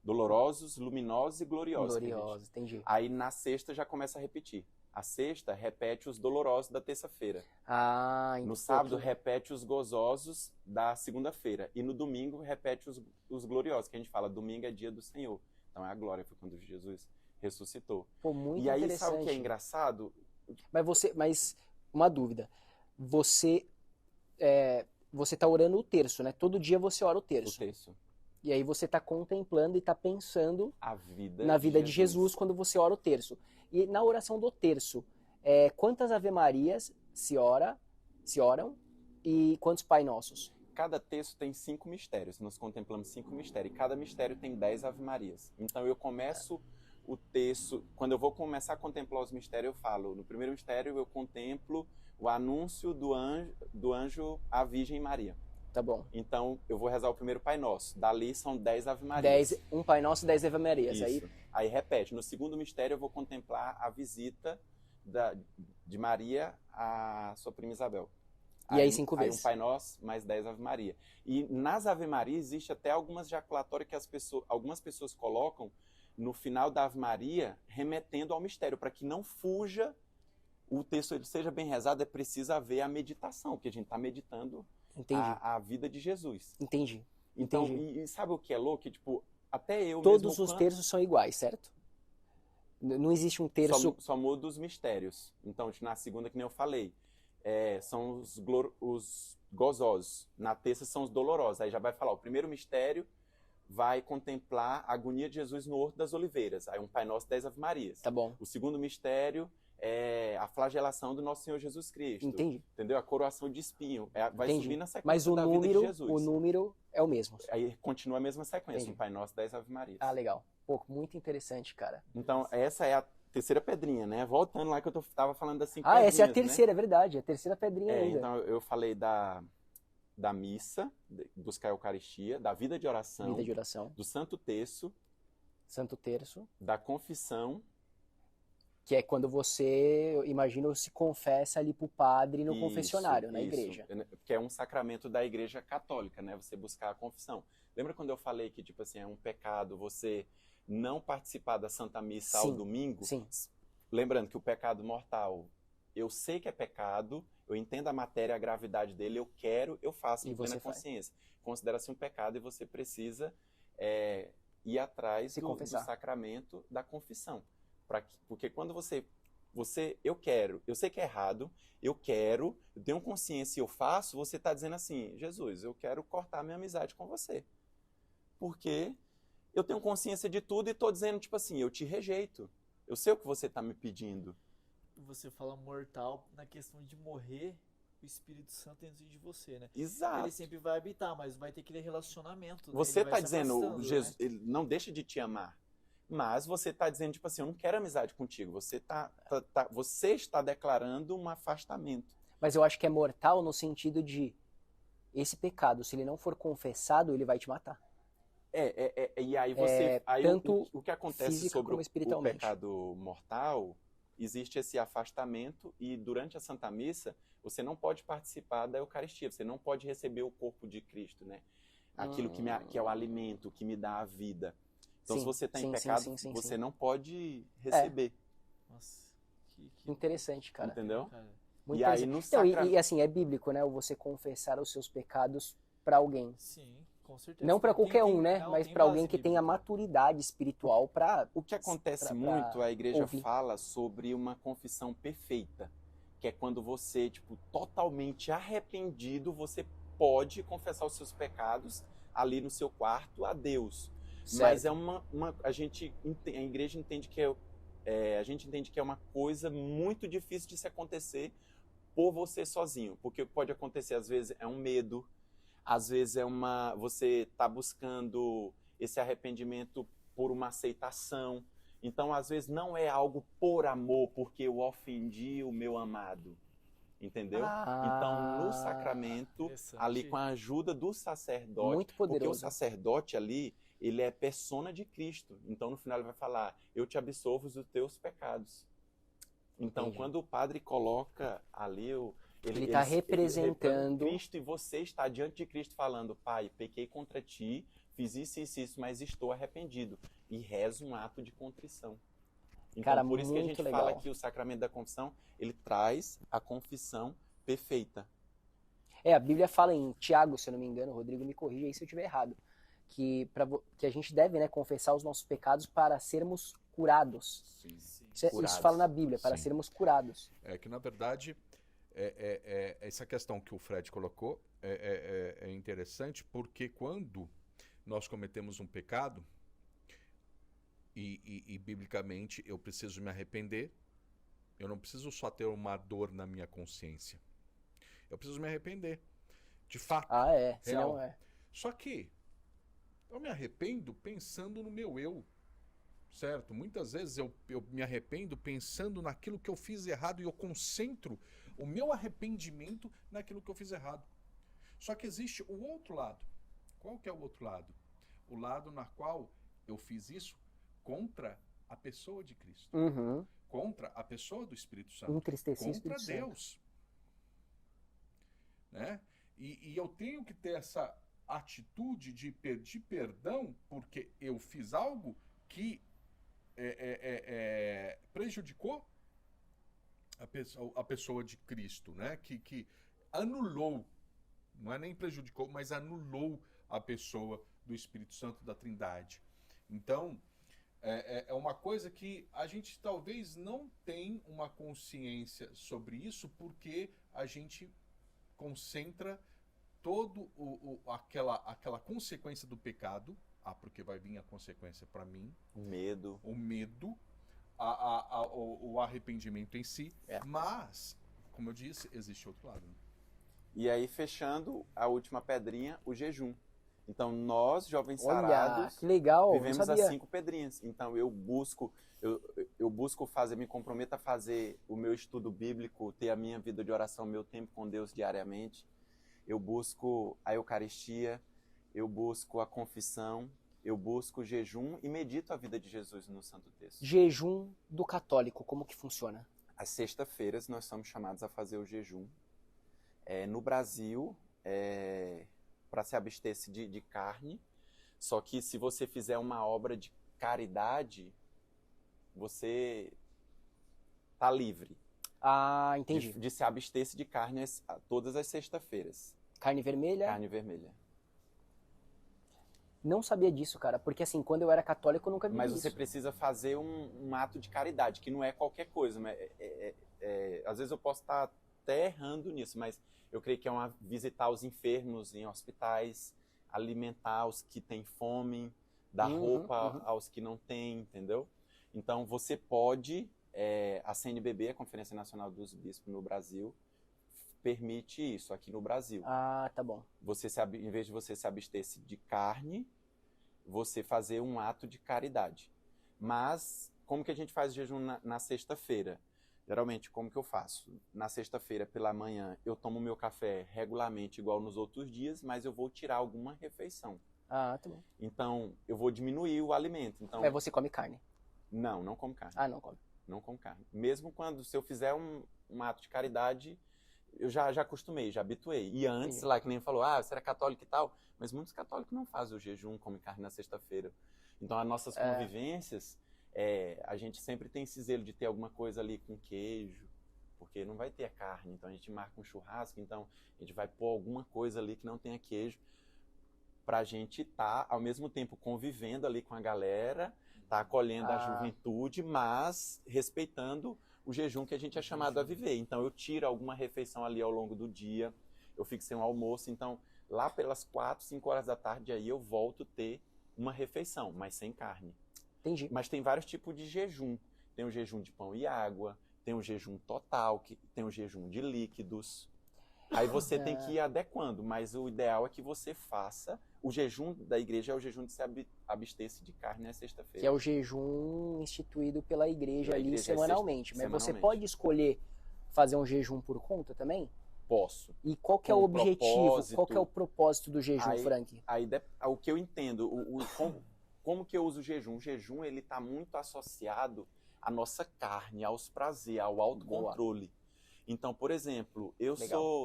dolorosos, luminosos e gloriosos. Gloriosos, entendi. Aí, na sexta, já começa a repetir. A sexta repete os dolorosos da terça-feira. Entendi. No sábado repete os gozosos da segunda-feira. E no domingo repete os gloriosos, que a gente fala, domingo é dia do Senhor. Então é a glória, foi quando Jesus ressuscitou. Pô, muito e aí, interessante. sabe o que é engraçado? Mas uma dúvida. Você tá orando o terço, né? Todo dia você ora o terço. O terço. E aí você tá contemplando e tá pensando na vida de Jesus quando você ora o terço. E na oração do terço, quantas Ave Marias se oram e quantos Pai Nossos? Cada texto tem 5 mistérios. Nós contemplamos 5 mistérios. E cada mistério tem 10 Ave Marias. Então eu começo o texto... Quando eu vou começar a contemplar os mistérios, eu falo... No primeiro mistério eu contemplo o anúncio do anjo à Virgem Maria. Tá bom. Então, eu vou rezar o primeiro Pai Nosso. Dali são 10 Ave Marias. Um Pai Nosso e 10 Ave Marias. Isso. Aí repete. No segundo mistério, eu vou contemplar a visita de Maria à sua prima Isabel. E aí 5 vezes. Aí um Pai Nosso, mais 10 Ave Maria. E nas Ave Maria, existe até algumas jaculatórias que algumas pessoas colocam no final da Ave Maria, remetendo ao mistério, para que não fuja o texto, ele seja bem rezado, é preciso haver a meditação, porque a gente está meditando a vida de Jesus. Entendi. Então, e sabe o que é louco? Tipo, até eu Todos os terços são iguais, certo? Não existe um terço... Só muda os mistérios. Então, na segunda, que nem eu falei, são os gozosos. Na terça são os dolorosos. Aí já vai falar, o primeiro mistério vai contemplar a agonia de Jesus no Horto das Oliveiras. Aí um Pai Nosso, 10 Ave Marias. Tá bom. O segundo mistério é a flagelação do nosso Senhor Jesus Cristo. Entendi. Entendeu? A coroação de espinho. Vai subir na sequência Mas da vida de Jesus. O número é o mesmo. Aí continua a mesma sequência. Entendi. Um Pai Nosso, 10 Ave Marias. Legal. Pô, muito interessante, cara. Então, essa é a terceira pedrinha, né? Voltando lá que eu tava falando das 5 pedrinhas, essa é a terceira, né? É verdade. É a terceira pedrinha ainda. Então, eu falei da missa, buscar a Eucaristia, da vida de oração, do Santo Terço, da confissão, que é quando você, imagina, se confessa ali pro padre no confessionário, na igreja. Que é um sacramento da igreja católica, né? Você buscar a confissão. Lembra quando eu falei que, tipo assim, é um pecado você não participar da Santa Missa ao domingo? Sim. Lembrando que o pecado mortal, eu sei que é pecado, eu entendo a matéria, a gravidade dele, eu faço em plena consciência. Considera-se um pecado e você precisa ir atrás do sacramento da confissão. Porque quando eu sei que é errado, eu tenho consciência e eu faço, você está dizendo assim, Jesus, eu quero cortar minha amizade com você. Porque eu tenho consciência de tudo e estou dizendo, tipo assim, eu te rejeito. Eu sei o que você está me pedindo. você fala mortal na questão de morrer o Espírito Santo dentro de você, né? Exato. Ele sempre vai habitar, mas vai ter aquele relacionamento. Né? Você Ele vai tá se dizendo, afastando, Jesus, né? ele não deixa de te amar. Mas você tá dizendo, tipo assim, eu não quero amizade contigo. Você está declarando um afastamento. Mas eu acho que é mortal no sentido de esse pecado, se ele não for confessado, ele vai te matar. E aí você. Aí tanto o que acontece física sobre como o espiritualmente. pecado mortal, existe esse afastamento, e durante a Santa Missa, você não pode participar da Eucaristia, você não pode receber o corpo de Cristo, né? Aquilo que é o alimento, que me dá a vida. Então, Sim, se você está em sim, pecado, sim, você sim. não pode receber. Nossa, que Interessante, cara. Entendeu? cara. Muito E aí interessante. no Então, sacramento. e assim, é bíblico, né? Você confessar os seus pecados pra alguém. Sim, com certeza. Não pra qualquer um, né? Não, Mas tem pra alguém base que tenha bíblica. maturidade espiritual pra. O que acontece pra muito, a igreja ouvir. fala sobre uma confissão perfeita, que é quando você, tipo, totalmente arrependido, você pode confessar os seus pecados ali no seu quarto a Deus. Mas Certo. a igreja entende que a gente entende que é uma coisa muito difícil de se acontecer por você sozinho, porque o que pode acontecer às vezes é um medo, às vezes você está buscando esse arrependimento por uma aceitação. Então, às vezes não é algo por amor, porque eu ofendi o meu amado. Entendeu? Então, no sacramento, Interessante. ali com a ajuda do sacerdote, Muito porque o poderoso. sacerdote ali, ele é persona de Cristo. Então, no final, ele vai falar: eu te absolvo dos teus pecados. Então, Entendi. quando o padre coloca ali, Ele está representando Cristo, e você está diante de Cristo falando: Pai, pequei contra ti, fiz isso, mas estou arrependido. E reza um ato de contrição. Então, Cara, por isso que a muito gente legal. fala que o sacramento da confissão, ele traz a confissão perfeita. A Bíblia fala em Tiago, se eu não me engano, Rodrigo me corrija aí se eu estiver errado, que a gente deve, né, confessar os nossos pecados para sermos curados. Sim. Sim. Isso fala na Bíblia, para Sim. sermos curados. É que, na verdade, essa questão que o Fred colocou é interessante, porque quando nós cometemos um pecado, e biblicamente eu preciso me arrepender, eu não preciso só ter uma dor na minha consciência. Eu preciso me arrepender. De fato. Senão real. Só que eu me arrependo pensando no meu eu. Certo? Muitas vezes eu me arrependo pensando naquilo que eu fiz errado, e eu concentro o meu arrependimento naquilo que eu fiz errado. Só que existe o outro lado. Qual que é o outro lado? O lado na qual eu fiz isso contra a pessoa de Cristo. Uhum. Contra a pessoa do Espírito Santo. Entristecer o Contra Espírito Santo. Deus. Né? E eu tenho que ter essa atitude de pedir perdão porque eu fiz algo que prejudicou a pessoa de Cristo, né? Que anulou, não é nem prejudicou, mas anulou a pessoa do Espírito Santo da Trindade. Então, é uma coisa que a gente talvez não tem uma consciência sobre isso, porque a gente concentra todo aquela consequência do pecado, porque vai vir a consequência para mim, o medo, o arrependimento em si, mas, como eu disse, existe outro lado. Né? E aí, fechando a última pedrinha, o jejum. Então, nós, jovens sarados, que legal, vivemos não sabia. as 5 pedrinhas. Então, eu busco fazer, me comprometo a fazer o meu estudo bíblico, ter a minha vida de oração, meu tempo com Deus diariamente. Eu busco a Eucaristia, eu busco a confissão, eu busco o jejum e medito a vida de Jesus no Santo Texto. Jejum do católico, como que funciona? Às sextas-feiras nós somos chamados a fazer o jejum. No Brasil, para se abster-se de carne, só que se você fizer uma obra de caridade, você está livre. Ah, entendi. De se abster-se de carne todas as sextas-feiras. Carne vermelha? Carne vermelha. Não sabia disso, cara, porque assim, quando eu era católico eu nunca vi Mas isso. você precisa fazer um ato de caridade, que não é qualquer coisa. Mas às vezes eu posso estar até errando nisso, mas eu creio que é visitar os enfermos em hospitais, alimentar os que têm fome, dar roupa aos que não têm, entendeu? Então você pode a CNBB, a Conferência Nacional dos Bispos no Brasil, permite isso aqui no Brasil. Ah, tá bom. Em vez de você se abster de carne, você fazer um ato de caridade. Mas, como que a gente faz o jejum na sexta-feira? Geralmente, como que eu faço? Na sexta-feira, pela manhã, eu tomo meu café regularmente, igual nos outros dias, mas eu vou tirar alguma refeição. Ah, tá bom. Então, eu vou diminuir o alimento. Então, Mas você come carne? não como carne. Ah, não come. Não como carne. Mesmo se eu fizer um ato de caridade, eu já acostumei, já habituei. E antes, Entendi. lá que nem falou, você era católico e tal, mas muitos católicos não fazem o jejum, comem carne na sexta-feira. Então, as nossas convivências, a gente sempre tem esse zelo de ter alguma coisa ali com queijo, porque não vai ter a carne. Então, a gente marca um churrasco, então a gente vai pôr alguma coisa ali que não tenha queijo, pra gente estar, ao mesmo tempo, convivendo ali com a galera, tá acolhendo a juventude, mas respeitando o jejum que a gente é chamado a viver. Então, eu tiro alguma refeição ali ao longo do dia, eu fico sem um almoço, então, lá pelas 4, 5 horas da tarde, aí eu volto a ter uma refeição, mas sem carne. Entendi. Mas tem vários tipos de jejum. Tem o jejum de pão e água, tem o jejum total, tem o jejum de líquidos. Aí você tem que ir adequando, mas o ideal é que você faça. O jejum da igreja é o jejum de se abster-se de carne na sexta-feira. Que é o jejum instituído pela igreja ali semanalmente. Mas semanalmente. você pode escolher fazer um jejum por conta também? Posso. E qual que é o objetivo, qual que é o propósito do jejum, Frank? Aí o que eu entendo, como que eu uso o jejum? O jejum, ele está muito associado à nossa carne, aos prazeres, ao autocontrole. Então, por exemplo,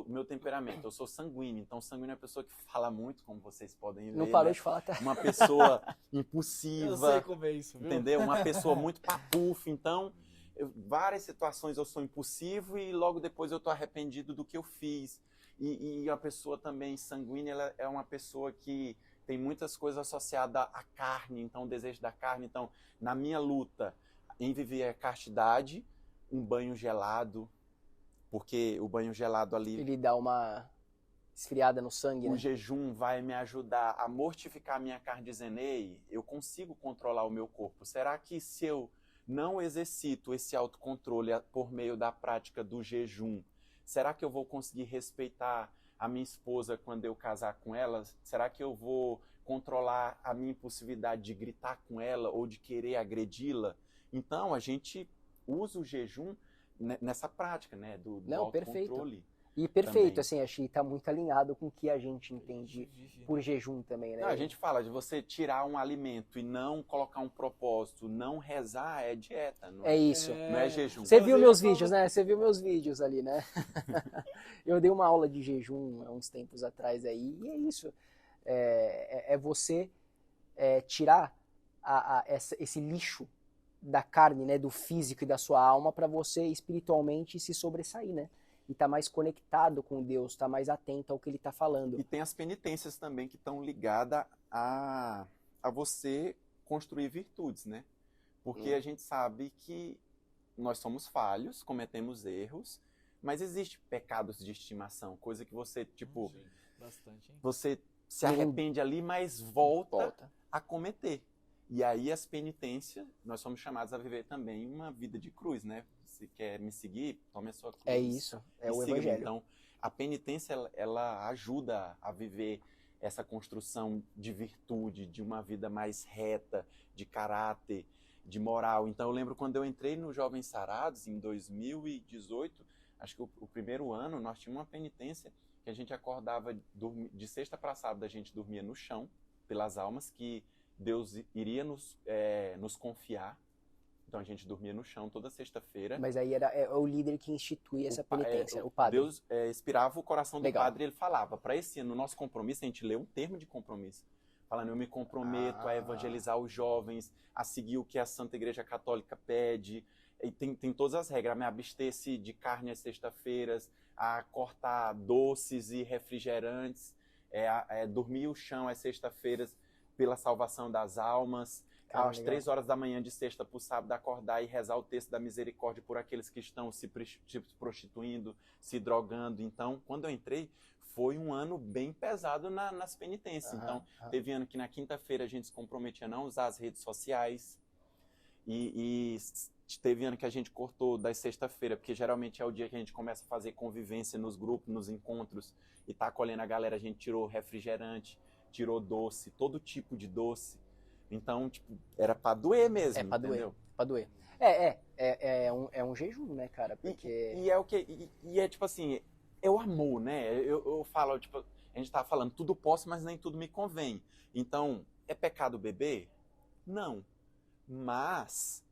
meu temperamento, eu sou sanguíneo. Então, sanguíneo é uma pessoa que fala muito, como vocês podem ver. Não parou de falar, tá? Uma pessoa impulsiva. Eu sei como é isso, viu? Entendeu? Uma pessoa muito papufa. Então, várias situações eu sou impulsivo e logo depois eu estou arrependido do que eu fiz. E a pessoa também sanguínea, ela é uma pessoa que tem muitas coisas associadas à carne, então o desejo da carne. Então, na minha luta em viver a castidade, um banho gelado, porque o banho gelado ali... Ele dá uma esfriada no sangue, O né? jejum vai me ajudar a mortificar a minha carne, dizendo, ei, eu consigo controlar o meu corpo. Será que se eu não exercito esse autocontrole por meio da prática do jejum, será que eu vou conseguir respeitar a minha esposa quando eu casar com ela? Será que eu vou controlar a minha impulsividade de gritar com ela ou de querer agredi-la? Então, a gente usa o jejum nessa prática, né, do autocontrole. E perfeito, também. assim, acho que tá muito alinhado com o que a gente entende por jejum também, né? Não, a gente fala de você tirar um alimento e não colocar um propósito, não rezar, é dieta. Não É isso. Não é jejum. Você viu meus vídeos, né? Você viu meus vídeos ali, né? Eu dei uma aula de jejum há uns tempos atrás aí, e é isso. É você tirar esse lixo da carne, né? Do físico e da sua alma para você espiritualmente se sobressair, né? E tá mais conectado com Deus, tá mais atento ao que ele tá falando. E tem as penitências também que estão ligadas a você construir virtudes, né? Porque a gente sabe que nós somos falhos, cometemos erros, mas existe pecados de estimação, coisa que você, tipo, Sim, bastante, hein? você se arrepende ali, mas volta a cometer. E aí as penitências, nós somos chamados a viver também uma vida de cruz, né? Se quer me seguir, tome a sua cruz. É isso, é o siga-me. evangelho. Então, a penitência, ela ajuda a viver essa construção de virtude, de uma vida mais reta, de caráter, de moral. Então, eu lembro quando eu entrei no Jovens Sarados, em 2018, acho que o primeiro ano, nós tínhamos uma penitência que a gente acordava de sexta para sábado, a gente dormia no chão, pelas almas que Deus iria nos confiar. Então a gente dormia no chão toda sexta-feira. Mas aí é o líder que institui essa penitência, o padre. Deus inspirava o coração do Legal. padre e ele falava, para esse ano, no nosso compromisso, a gente leu um termo de compromisso. Falando, eu me comprometo a evangelizar os jovens, a seguir o que a Santa Igreja Católica pede. E tem todas as regras, a me abster-se de carne às sexta-feiras, a cortar doces e refrigerantes, dormir o chão às sexta-feiras pela salvação das almas, às 3 horas da manhã de sexta para o sábado acordar e rezar o texto da misericórdia por aqueles que estão se prostituindo, se drogando. Então, quando eu entrei, foi um ano bem pesado nas penitências. Então, teve ano que na quinta-feira a gente se comprometia a não usar as redes sociais e Teve ano que a gente cortou das sexta-feira, porque geralmente é o dia que a gente começa a fazer convivência nos grupos, nos encontros, e tá acolhendo a galera. A gente tirou refrigerante, tirou doce, todo tipo de doce. Então, tipo, era pra doer mesmo, É pra doer, entendeu? pra doer. É um jejum, né, cara? Porque... E é o que. E é tipo assim, é o amor, né? Eu falo, tipo, a gente tá falando, tudo posso, mas nem tudo me convém. Então, é pecado beber? Não. Mas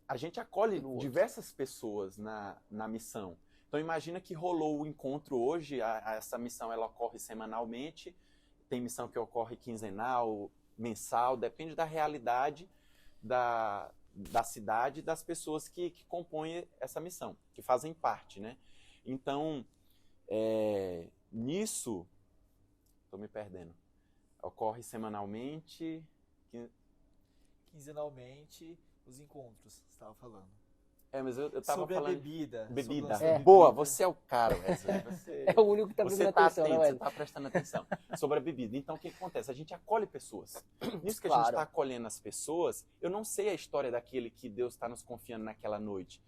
a gente acolhe diversas pessoas na missão. Então imagina que rolou o encontro hoje, essa missão ela ocorre semanalmente, tem missão que ocorre quinzenal, mensal, depende da realidade da cidade, das pessoas que compõem essa missão, que fazem parte, né? Então, nisso, estou me perdendo, ocorre semanalmente... Quinzenalmente, os encontros, você estava falando. Mas eu tava sobre falando... a bebida. Bebida. Sobre Boa, bebida. você é o cara, Wesley. Você... É o único que tá Você prestando tá atenção, atento, né, você Wesley? tá prestando atenção sobre a bebida. Então, o que acontece? A gente acolhe pessoas. Nisso que a Claro. gente está acolhendo as pessoas, eu não sei a história daquele que Deus está nos confiando naquela noite.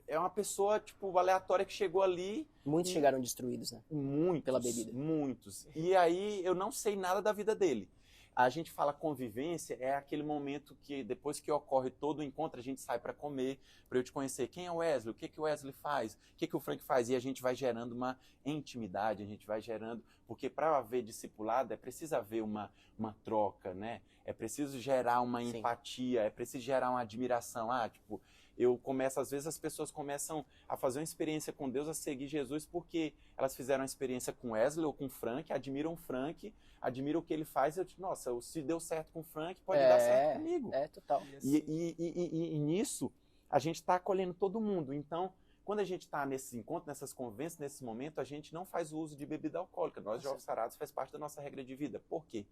É uma pessoa, tipo, aleatória que chegou ali... Muitos chegaram destruídos, né? Muitos. Pela bebida. Muitos. E aí, eu não sei nada da vida dele. A gente fala convivência, é aquele momento que depois que ocorre todo o encontro, a gente sai para comer, para eu te conhecer. Quem é o Wesley? O que o Wesley faz? O que o Frank faz? E a gente vai gerando uma intimidade, a gente vai gerando... Porque para haver discipulado, é preciso haver uma troca, né? É preciso gerar uma Sim. empatia, é preciso gerar uma admiração. Tipo... às vezes as pessoas começam a fazer uma experiência com Deus, a seguir Jesus, porque elas fizeram uma experiência com Wesley ou com Frank, admiram o Frank, admiram o que ele faz, eu digo, nossa, se deu certo com o Frank, pode dar certo comigo. Total. E nisso, a gente está acolhendo todo mundo. Então, quando a gente está nesses encontros, nessas convivências, nesse momento, a gente não faz uso de bebida alcoólica. Nós, Jovens Sarados, faz parte da nossa regra de vida. Por quê?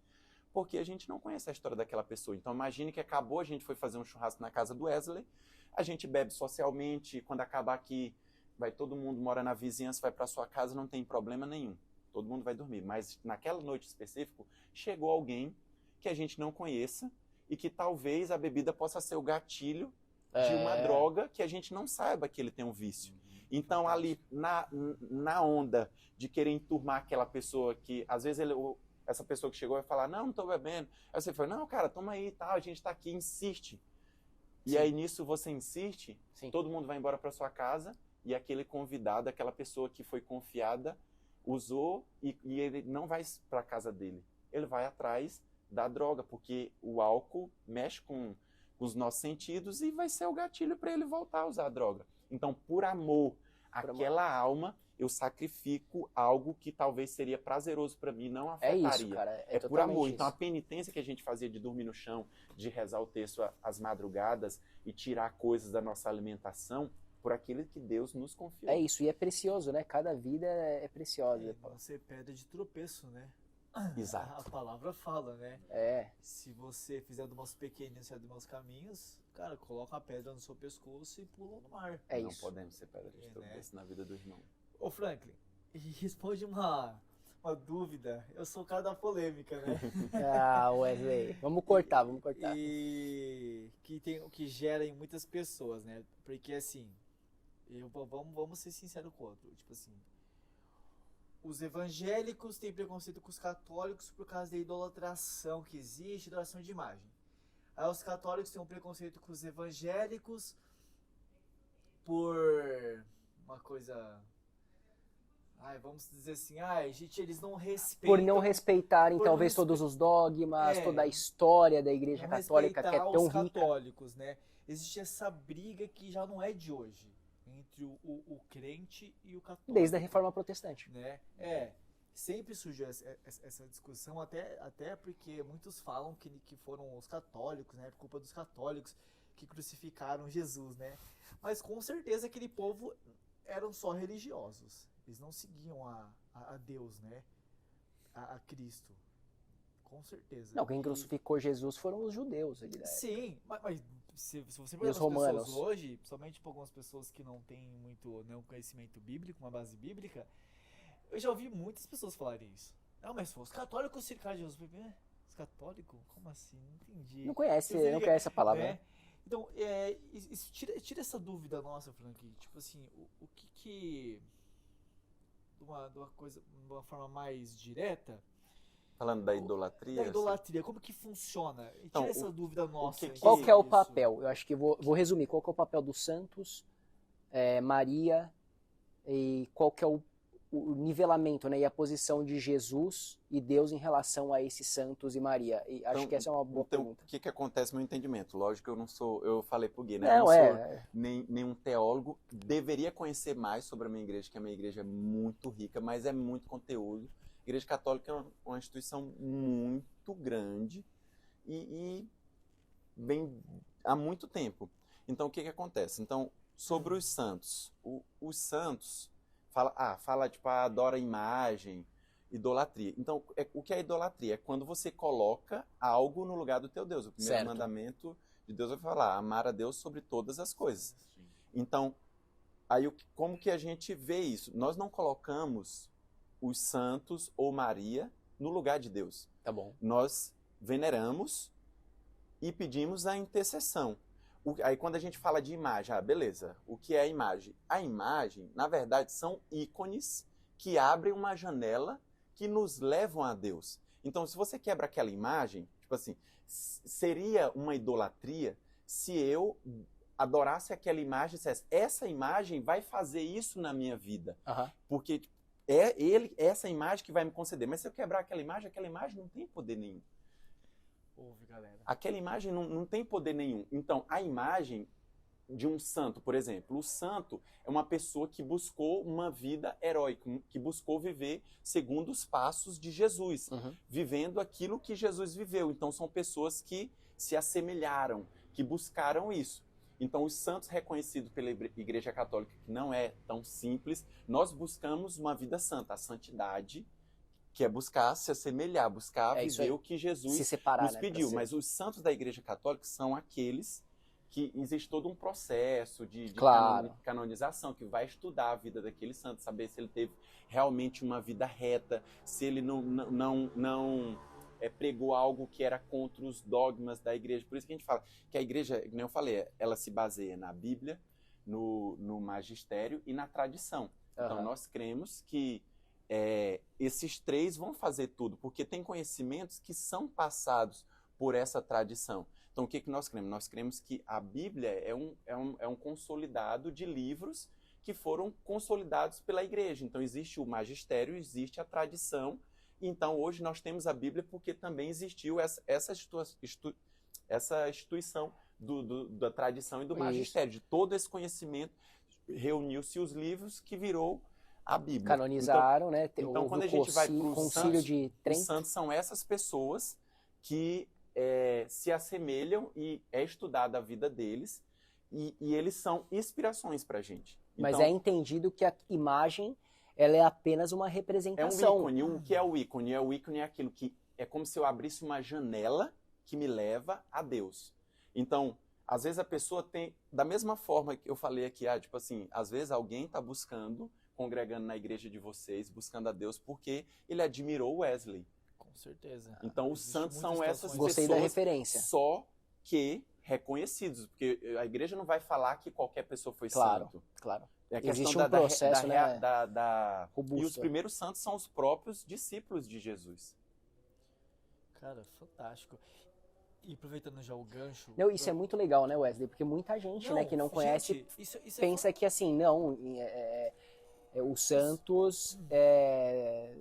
Porque a gente não conhece a história daquela pessoa. Então, imagine que acabou, a gente foi fazer um churrasco na casa do Wesley, a gente bebe socialmente, quando acabar aqui, vai todo mundo mora na vizinhança, vai para sua casa, não tem problema nenhum. Todo mundo vai dormir. Mas naquela noite específica, chegou alguém que a gente não conheça e que talvez a bebida possa ser o gatilho de uma droga que a gente não saiba que ele tem um vício. Então, ali, na onda de querer enturmar aquela pessoa que, às vezes, essa pessoa que chegou vai falar, não estou bebendo. Aí você fala, não, cara, toma aí e tal, a gente está aqui, insiste. E aí, nisso, você insiste, todo mundo vai embora para sua casa e aquele convidado, aquela pessoa que foi confiada, usou e ele não vai para a casa dele. Ele vai atrás da droga, porque o álcool mexe com os nossos sentidos e vai ser o gatilho para ele voltar a usar a droga. Então, por amor àquela alma, eu sacrifico algo que talvez seria prazeroso para mim, não afetaria. É isso, cara. É por amor. Então, a penitência que a gente fazia de dormir no chão, de rezar o texto às madrugadas e tirar coisas da nossa alimentação, por aquilo que Deus nos confiou. É isso, e é precioso, né? Cada vida é preciosa. Você pedra de tropeço, né? Exato. A palavra fala, né? Se você fizer do nosso pequenino, se é dos meus caminhos, cara, coloca uma pedra no seu pescoço e pula no mar. Não podemos ser pedra de tropeço na vida do irmão. Ô Franklin, responde uma dúvida. Eu sou o cara da polêmica, né? Wesley, vamos cortar. E que gera em muitas pessoas, né? Porque assim, vamos ser sinceros com o outro. Tipo assim, os evangélicos têm preconceito com os católicos por causa da idolatração que existe, idolatраção de imagem. Aí os católicos têm um preconceito com os evangélicos por uma coisa... vamos dizer assim, gente, eles não respeitam... Por não respeitarem, talvez, todos os dogmas, toda a história da Igreja Católica, que é tão rica. Os católicos, né? Existe essa briga que já não é de hoje, entre o crente e o católico. Desde a Reforma Protestante. Né? Sempre surgiu essa discussão, até porque muitos falam que foram os católicos, né? Por culpa dos católicos que crucificaram Jesus, né? Mas com certeza aquele povo eram só religiosos. Eles não seguiam a Deus, né? A Cristo. Com certeza. Não, quem crucificou Jesus foram os judeus ali da época. Sim, mas se você E os perguntar romanos. as pessoas hoje, principalmente para algumas pessoas que não têm muito conhecimento bíblico, uma base bíblica, eu já ouvi muitas pessoas falarem isso. Não, mas os católicos crucificaram Jesus. Os católicos? Como assim? Não entendi. Não conhece a palavra, né? Então, tira essa dúvida nossa, Frank. Tipo assim, o que de uma forma mais direta, Falando da idolatria. da idolatria, como que funciona? E Então, tira essa dúvida nossa. que- Qual que é o isso. papel? Eu acho que vou resumir. Qual que é o papel dos santos, Maria, e qual que é o nivelamento, né, e a posição de Jesus e Deus em relação a esses santos e Maria? E acho Então, que essa é uma boa Então, pergunta. o que acontece no meu entendimento? Lógico que eu falei pro Gui, né? Não, eu não sou nenhum teólogo, deveria conhecer mais sobre a minha igreja, que a minha igreja é muito rica, mas é muito conteúdo. A Igreja Católica é uma instituição muito grande e vem há muito tempo. Então, o que acontece? Então, sobre os santos. Os santos, fala tipo, adora a imagem, idolatria. Então, o que é idolatria? É quando você coloca algo no lugar do teu Deus. O primeiro Certo. mandamento de Deus vai falar, amar a Deus sobre todas as coisas. Então, aí como que a gente vê isso? Nós não colocamos os santos ou Maria no lugar de Deus. Tá bom. Nós veneramos e pedimos a intercessão. Aí quando a gente fala de imagem, beleza, o que é a imagem? A imagem, na verdade, são ícones que abrem uma janela que nos levam a Deus. Então, se você quebra aquela imagem, tipo assim, seria uma idolatria se eu adorasse aquela imagem e dissesse, essa imagem vai fazer isso na minha vida. Aham. Porque essa imagem que vai me conceder. Mas se eu quebrar aquela imagem não tem poder nenhum. Ouve, galera. Aquela imagem não tem poder nenhum. Então, a imagem de um santo, por exemplo, o santo é uma pessoa que buscou uma vida heróica, que buscou viver segundo os passos de Jesus, Uhum. vivendo aquilo que Jesus viveu. Então, são pessoas que se assemelharam, que buscaram isso. Então, os santos reconhecidos pela Igreja Católica, que não é tão simples, nós buscamos uma vida santa, a santidade, que é buscar se assemelhar, buscar viver o que Jesus Se separar, nos né, pediu. pra ser. Mas os santos da Igreja Católica são aqueles que existe todo um processo de Claro. canonização, que vai estudar a vida daquele santo, saber se ele teve realmente uma vida reta, se ele não pregou algo que era contra os dogmas da igreja. Por isso que a gente fala que a igreja, como eu falei, ela se baseia na Bíblia, no magistério e na tradição. Então, Aham. nós cremos que esses três vão fazer tudo, porque tem conhecimentos que são passados por essa tradição. Então, o que nós cremos? Nós cremos que a Bíblia é um consolidado de livros que foram consolidados pela igreja. Então, existe o magistério, existe a tradição. Então, hoje nós temos a Bíblia porque também existiu essa instituição da tradição e do magistério. De todo esse conhecimento, reuniu-se os livros que virou a Bíblia. Canonizaram, né? Então quando a gente vai para os Concílio santos, de os Trento. santos são essas pessoas que se assemelham e é estudada a vida deles e eles são inspirações para a gente. Mas Então, é entendido que a imagem ela é apenas uma é um representação. ícone. O que é o ícone? O ícone é aquilo que é como se eu abrisse uma janela que me leva a Deus. Então, às vezes a pessoa tem, da mesma forma que eu falei aqui, tipo assim, às vezes alguém está congregando na igreja de vocês, buscando a Deus porque ele admirou Wesley. Com certeza. Então, os Existe santos muitas são essas situações. Gostei da pessoas referência. só que reconhecidos, porque a igreja não vai falar que qualquer pessoa foi Claro, santo. claro. É a Existe questão um processo, né, E os robusto. primeiros santos são os próprios discípulos de Jesus. Cara, fantástico. E aproveitando já o gancho... Não, isso é muito legal, né, Wesley? Porque muita gente, né, que não conhece, gente, isso pensa que assim, não, os santos é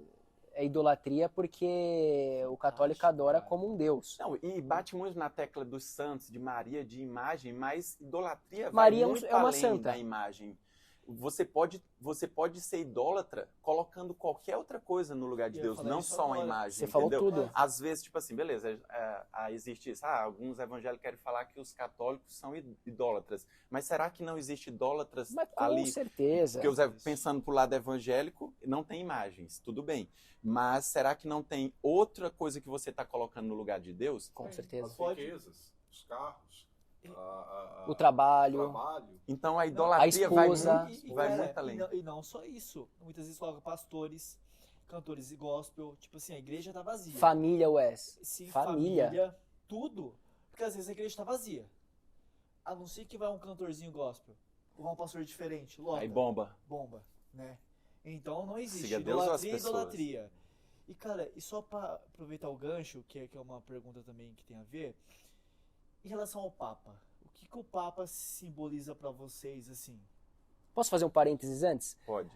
idolatria porque o católico Fantástico, adora cara. como um deus. Não, e bate muito na tecla dos santos, de Maria, de imagem, mas idolatria Maria vai muito é uma além santa. da imagem. Você pode ser idólatra colocando qualquer outra coisa no lugar de Eu ia Deus, falar não isso só a agora. imagem, Você falou entendeu? tudo. Às vezes, tipo assim, beleza, existe isso. Alguns evangélicos querem falar que os católicos são idólatras. Mas será que não existe idólatras Mas com ali? certeza. Porque pensando pro lado evangélico, não tem imagens, tudo bem. Mas será que não tem outra coisa que você está colocando no lugar de Deus? Com certeza. As Pode. riquezas, os carros, O trabalho. Então a A idolatria vai esposa. muito, vai cara, muito além. E não só isso. Muitas vezes coloca pastores, cantores de gospel. Tipo assim, a igreja tá vazia. Família, Wes. Sim, Família. família, tudo. Porque às vezes a igreja tá vazia. a não ser que vai um cantorzinho gospel, ou vai um pastor diferente, lota, Aí bomba. né? Então não existe Siga Deus ou as idolatria e pessoas? idolatria. E cara, e só pra aproveitar o gancho, que é uma pergunta também que tem a ver, em relação ao Papa, o que o Papa simboliza pra vocês, assim? Posso fazer um parênteses antes? Pode.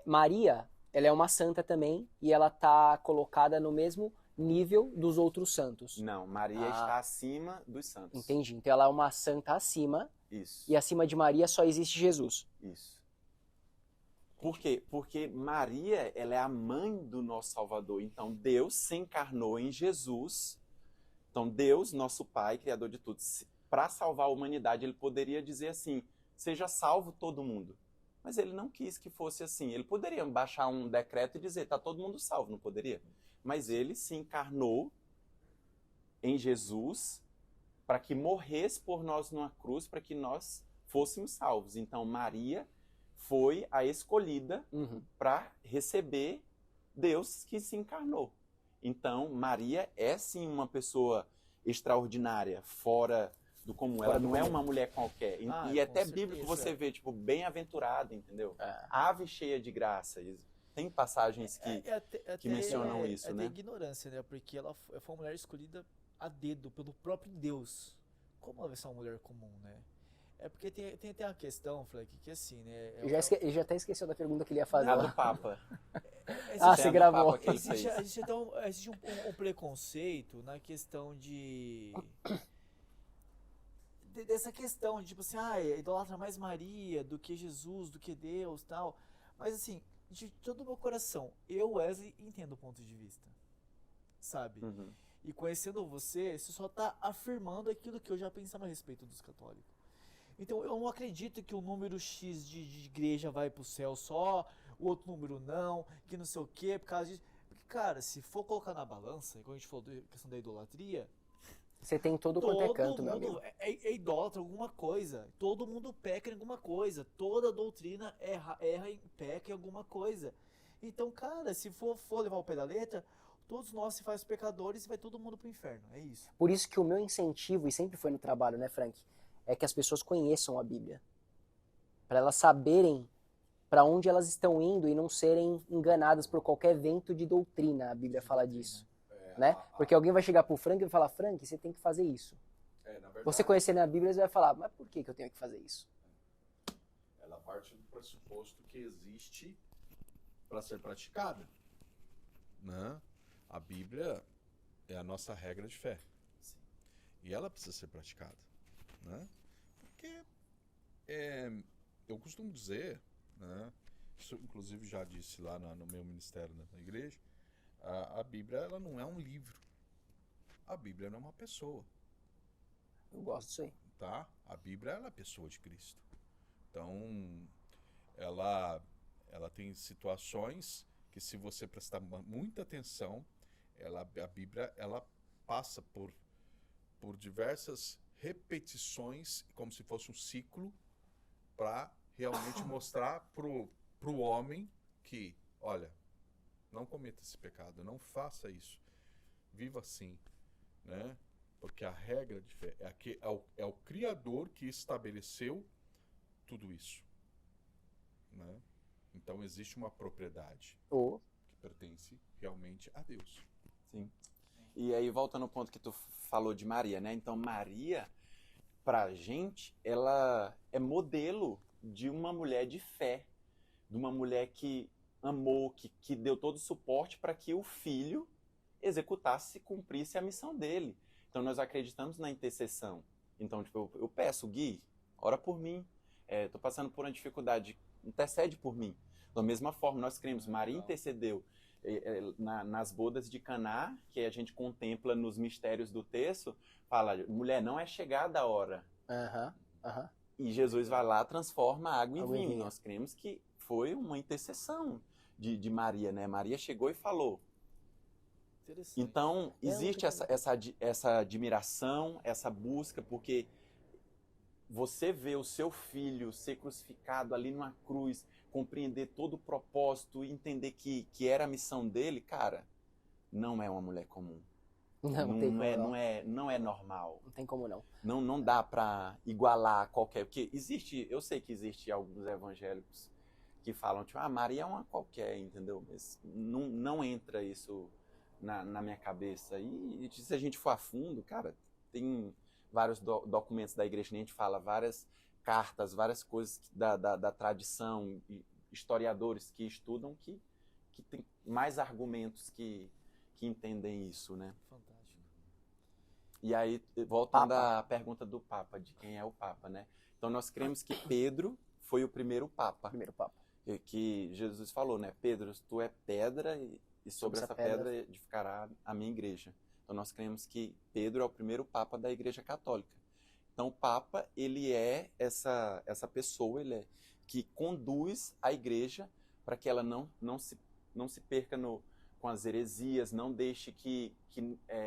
Maria, ela é uma santa também e ela tá colocada no mesmo nível dos outros santos. Não, Maria Ah. está acima dos santos. Entendi. Então ela é uma santa acima Isso. e acima de Maria só existe Jesus. Isso. Por quê? Porque Maria, ela é a mãe do nosso Salvador. Então, Deus se encarnou em Jesus. Então, Deus, nosso Pai, Criador de tudo, para salvar a humanidade, ele poderia dizer assim, seja salvo todo mundo. Mas ele não quis que fosse assim. Ele poderia baixar um decreto e dizer, tá todo mundo salvo, não poderia? Mas ele se encarnou em Jesus para que morresse por nós numa cruz, para que nós fôssemos salvos. Então, Maria foi a escolhida para receber Deus que se encarnou. Então, Maria é sim uma pessoa extraordinária, fora do comum. Ela não é uma mulher qualquer. E é até bíblico você vê, tipo, bem-aventurada, entendeu? Ave cheia de graça. Tem passagens que mencionam isso, né? É de ignorância, né? Porque ela foi uma mulher escolhida a dedo pelo próprio Deus. Como ela vai ser uma mulher comum, né? É porque tem uma questão, Frank, que assim, né? Ele já até esqueceu da pergunta que ele ia fazer. A do Papa. Você gravou. Existe um preconceito na questão dessa questão de tipo assim, idolatra mais Maria do que Jesus, do que Deus, tal. Mas assim, de todo o meu coração, eu, Wesley, entendo o ponto de vista, sabe? E conhecendo você só tá afirmando aquilo que eu já pensava a respeito dos católicos. Então eu não acredito que o número X de igreja vai pro céu só, o outro número não, que não sei o quê, por causa disso. Porque, cara, se for colocar na balança, como a gente falou da questão da idolatria, você tem todo quanto é canto, meu amigo. É idólatra alguma coisa. Todo mundo peca em alguma coisa. Toda doutrina erra e peca em alguma coisa. Então, cara, se for levar o pé da letra, todos nós se faz pecadores e vai todo mundo pro inferno. É isso. Por isso que o meu incentivo, e sempre foi no trabalho, né, Frank? É que as pessoas conheçam a Bíblia. Para elas saberem para onde elas estão indo e não serem enganadas por qualquer vento de doutrina. A Bíblia fala disso. Né? Porque alguém vai chegar pro Frank e vai falar, Frank, você tem que fazer isso. Você conhecendo a Bíblia, você vai falar, mas por que eu tenho que fazer isso? Ela parte do pressuposto que existe para ser praticada. Né? A Bíblia é a nossa regra de fé. Sim. E ela precisa ser praticada. Né? Porque eu costumo dizer, né, isso inclusive já disse lá no meu ministério na igreja, a Bíblia ela não é um livro. A Bíblia não é uma pessoa. Eu gosto disso aí. Tá? A Bíblia ela é a pessoa de Cristo. Então, ela tem situações que se você prestar muita atenção, a Bíblia ela passa por diversas repetições, como se fosse um ciclo, para realmente mostrar pro homem que, olha, não cometa esse pecado, não faça isso, viva assim, né? Porque a regra de fé é o Criador que estabeleceu tudo isso, né? Então existe uma propriedade que pertence realmente a Deus. Sim. E aí, voltando ao ponto que tu falou de Maria, né? Então, Maria, pra gente, ela é modelo de uma mulher de fé, de uma mulher que amou, que deu todo o suporte para que o filho executasse e cumprisse a missão dele. Então, nós acreditamos na intercessão. Então, tipo, eu peço, Gui, ora por mim. Tô passando por uma dificuldade, intercede por mim. Da mesma forma, nós cremos, Maria intercedeu nas bodas de Caná, que a gente contempla nos mistérios do texto, fala, mulher, não é chegada a hora. E Jesus vai lá, transforma a água em vinho. Nós cremos que foi uma intercessão de Maria, né? Maria chegou e falou. Então, existe essa admiração, essa busca, porque você vê o seu filho ser crucificado ali numa cruz, compreender todo o propósito e entender que era a missão dele, cara, não é uma mulher comum. Não tem como não. Não é normal. Não tem como não. Não dá para igualar qualquer. Porque eu sei que existe alguns evangélicos que falam, tipo, Maria é uma qualquer, entendeu? Mas não entra isso na minha cabeça. E se a gente for a fundo, cara, tem vários documentos da igreja, a gente fala várias cartas, várias coisas da tradição, historiadores que estudam que tem mais argumentos que entendem isso, né? Fantástico. E aí, voltando à pergunta do Papa, de quem é o Papa, né? Então, nós cremos que Pedro foi o primeiro Papa. Primeiro Papa. Que Jesus falou, né? Pedro, tu é pedra e sobre essa pedra edificará a minha igreja. Então, nós cremos que Pedro é o primeiro Papa da Igreja Católica. Então, o Papa, ele é essa pessoa, que conduz a igreja para que ela não se perca com as heresias, não deixe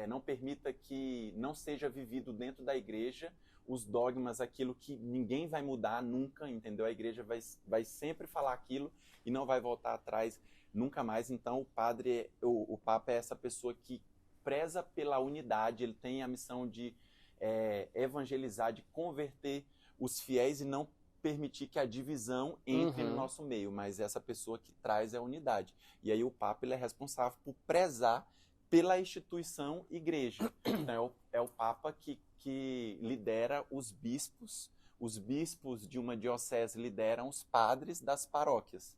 não permita que não seja vivido dentro da igreja os dogmas, aquilo que ninguém vai mudar nunca, entendeu? A igreja vai sempre falar aquilo e não vai voltar atrás nunca mais. Então, o Papa é essa pessoa que preza pela unidade, ele tem a missão de evangelizar, de converter os fiéis e não permitir que a divisão entre no nosso meio, mas essa pessoa que traz a unidade. E aí o Papa, ele é responsável por prezar pela instituição igreja. Então é o Papa que lidera os bispos de uma diocese lideram os padres das paróquias.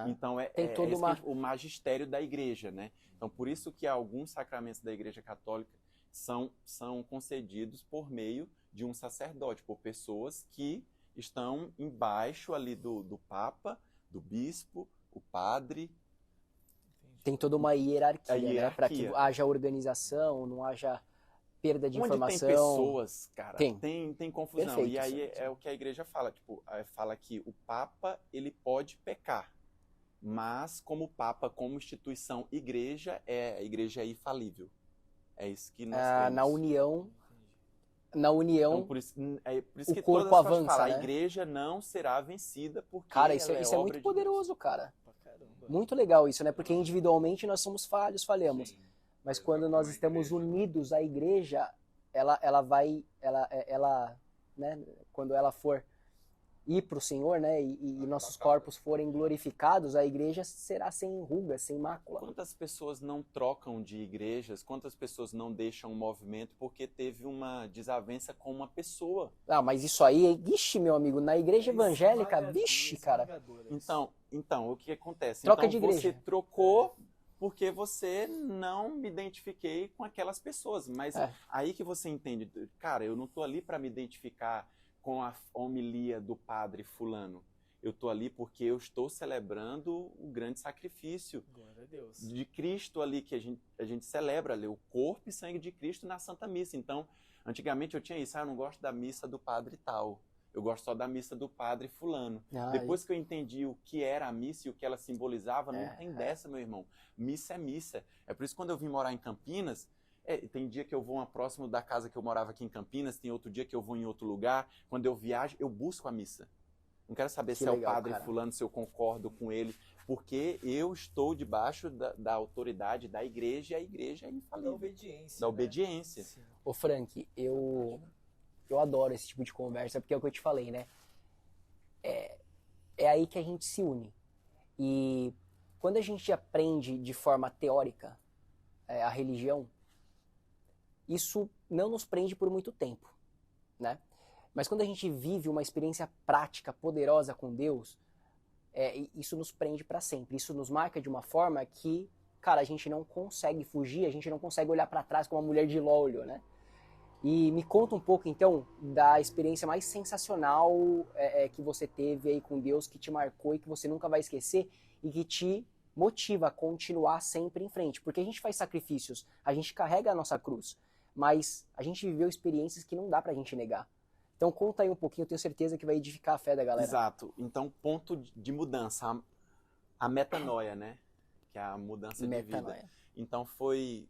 Então tem todo o magistério da igreja, né? Então por isso que alguns sacramentos da Igreja Católica são concedidos por meio de um sacerdote, por pessoas que estão embaixo ali do Papa, do bispo, o padre. Tem toda uma hierarquia, né? Para que haja organização, não haja perda de informação. Onde tem pessoas, cara, tem confusão. Perfeito, e aí é o que a igreja fala, tipo, fala que o Papa, ele pode pecar, mas como Papa, como instituição igreja, a igreja é infalível. É isso que nós temos. Na união, então, por isso o que corpo todas avança, falam, né? A igreja não será vencida porque cara, isso ela é muito obra poderoso, de cara. Caramba. Muito legal isso, né? Porque individualmente nós somos falhamos. Sim. Mas quando nós estamos unidos à igreja, né? Quando ela for ir para o Senhor, né? E nossos corpos forem glorificados, a igreja será sem ruga, sem mácula. Quantas pessoas não trocam de igrejas? Quantas pessoas não deixam o movimento porque teve uma desavença com uma pessoa? Ah, mas isso aí, ixi, meu amigo, na igreja evangélica, vixe, cara. Então, o que acontece? Troca então, de igreja. Você trocou porque você não me identifiquei com aquelas pessoas. Mas aí que você entende, cara, eu não tô ali para me identificar com a homilia do padre fulano. Eu estou ali porque eu estou celebrando o grande sacrifício de Cristo ali, que a gente celebra ali, o corpo e sangue de Cristo na Santa Missa. Então, antigamente eu tinha isso, eu não gosto da missa do padre tal, eu gosto só da missa do padre fulano. Depois que eu entendi o que era a missa e o que ela simbolizava, não tem dessa, meu irmão. Missa é missa. É por isso que quando eu vim morar em Campinas, tem dia que eu vou próximo da casa que eu morava aqui em Campinas, tem outro dia que eu vou em outro lugar. Quando eu viajo, eu busco a missa. Não quero saber se é o padre fulano, se eu concordo com ele, porque eu estou debaixo da autoridade da igreja, e a igreja é infalível. Da obediência. Da obediência. Sim. Ô Frank, eu adoro esse tipo de conversa, porque é o que eu te falei, né? É aí que a gente se une. E quando a gente aprende de forma teórica a religião, isso não nos prende por muito tempo, né? Mas quando a gente vive uma experiência prática, poderosa com Deus, isso nos prende para sempre. Isso nos marca de uma forma que, cara, a gente não consegue fugir, a gente não consegue olhar para trás como a mulher de Ló olhou, né? E me conta um pouco, então, da experiência mais sensacional que você teve aí com Deus, que te marcou e que você nunca vai esquecer e que te motiva a continuar sempre em frente. Porque a gente faz sacrifícios, a gente carrega a nossa cruz, mas a gente viveu experiências que não dá pra gente negar. Então conta aí um pouquinho, eu tenho certeza que vai edificar a fé da galera. Exato. Então, ponto de mudança, a metanoia, né? Que é a mudança de vida. Então foi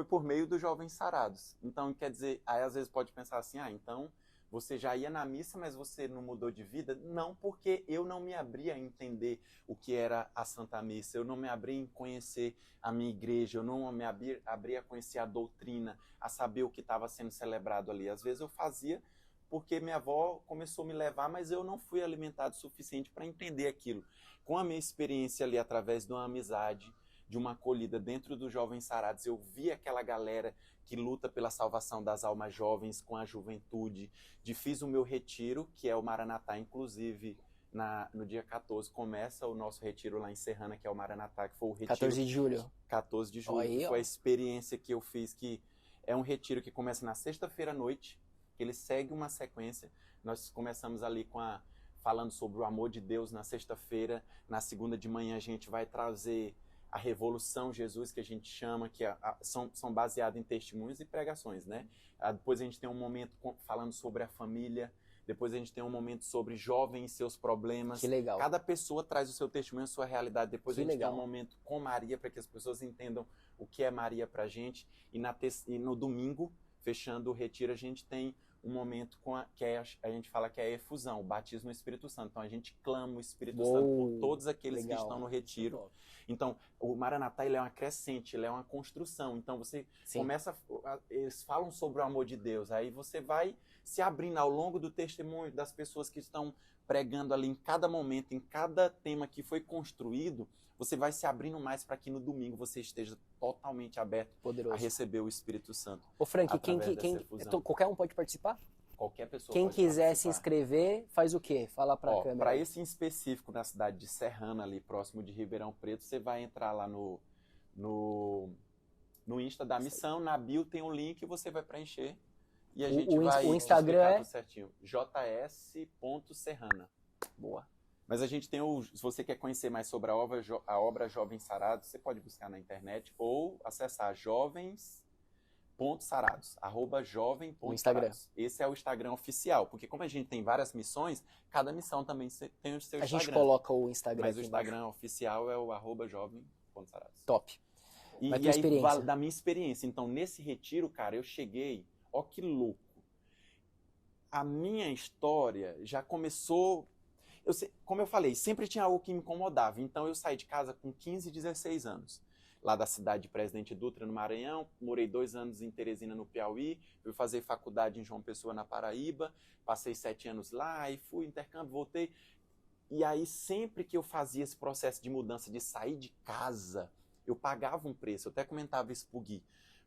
por meio dos Jovens Sarados. Então, quer dizer, aí às vezes pode pensar assim, então Você já ia na missa, mas você não mudou de vida? Não, porque eu não me abri a entender o que era a Santa Missa, eu não me abri a conhecer a minha igreja, eu não me abri a conhecer a doutrina, a saber o que estava sendo celebrado ali. Às vezes eu fazia porque minha avó começou a me levar, mas eu não fui alimentado o suficiente para entender aquilo. Com a minha experiência ali, através de uma amizade, de uma acolhida dentro dos Jovens Sarados, eu vi aquela galera que luta pela salvação das almas jovens com a juventude, fiz o meu retiro, que é o Maranatá, inclusive no dia 14 começa o nosso retiro lá em Serrana, que é o Maranatá, que foi o retiro... 14 de julho. 14 de julho, Aí, foi a experiência que eu fiz, que é um retiro que começa na sexta-feira à noite, que ele segue uma sequência. Nós começamos ali falando sobre o amor de Deus na sexta-feira, na segunda de manhã a gente vai trazer a Revolução Jesus, que a gente chama, que são baseados em testemunhos e pregações, né? Depois a gente tem um momento falando sobre a família, depois a gente tem um momento sobre jovens e seus problemas. Que legal. Cada pessoa traz o seu testemunho, a sua realidade. Depois Que a gente legal. tem um momento com Maria, para que as pessoas entendam o que é Maria pra gente. E no domingo, fechando o retiro, a gente tem um momento a gente fala que é a efusão, o batismo no Espírito Santo. Então a gente clama o Espírito Santo por todos aqueles legal. que estão no retiro. Então, o Maranatá, ele é uma crescente, ele é uma construção. Então, você começa... Eles falam sobre o amor de Deus. Aí você vai se abrindo ao longo do testemunho das pessoas que estão pregando ali em cada momento, em cada tema que foi construído, você vai se abrindo mais para que no domingo você esteja totalmente aberto Poderoso. a receber o Espírito Santo. Ô Frank, através dessa efusão. qualquer um pode participar? Qualquer pessoa Quem pode quiser participar. se inscrever, faz o quê? Fala pra câmera. Para esse em específico, na cidade de Serrana, ali próximo de Ribeirão Preto, você vai entrar lá no Insta da missão, na bio tem um link e você vai preencher. E a gente vai o Instagram explicar é? tudo certinho. js.serrana. Boa. Mas a gente tem se você quer conhecer mais sobre a obra Jovens Sarados, você pode buscar na internet ou acessar jovens.sarados, @jovem.sarados. No Instagram. Esse é o Instagram oficial, porque como a gente tem várias missões, cada missão também tem o seu A Instagram. gente coloca o Instagram Mas o aqui embaixo. Instagram oficial é o @jovem.sarados. Top. E Mas tua aí, experiência? da minha experiência. Então, nesse retiro, cara, eu cheguei... Ó que louco. A minha história já começou... como eu falei, sempre tinha algo que me incomodava. Então, eu saí de casa com 15, 16 anos. Lá da cidade de Presidente Dutra, no Maranhão. Morei 2 anos em Teresina, no Piauí. Fui fazer faculdade em João Pessoa, na Paraíba. Passei 7 anos lá e fui intercâmbio, voltei. E aí, sempre que eu fazia esse processo de mudança, de sair de casa, eu pagava um preço. Eu até comentava isso pro Gui.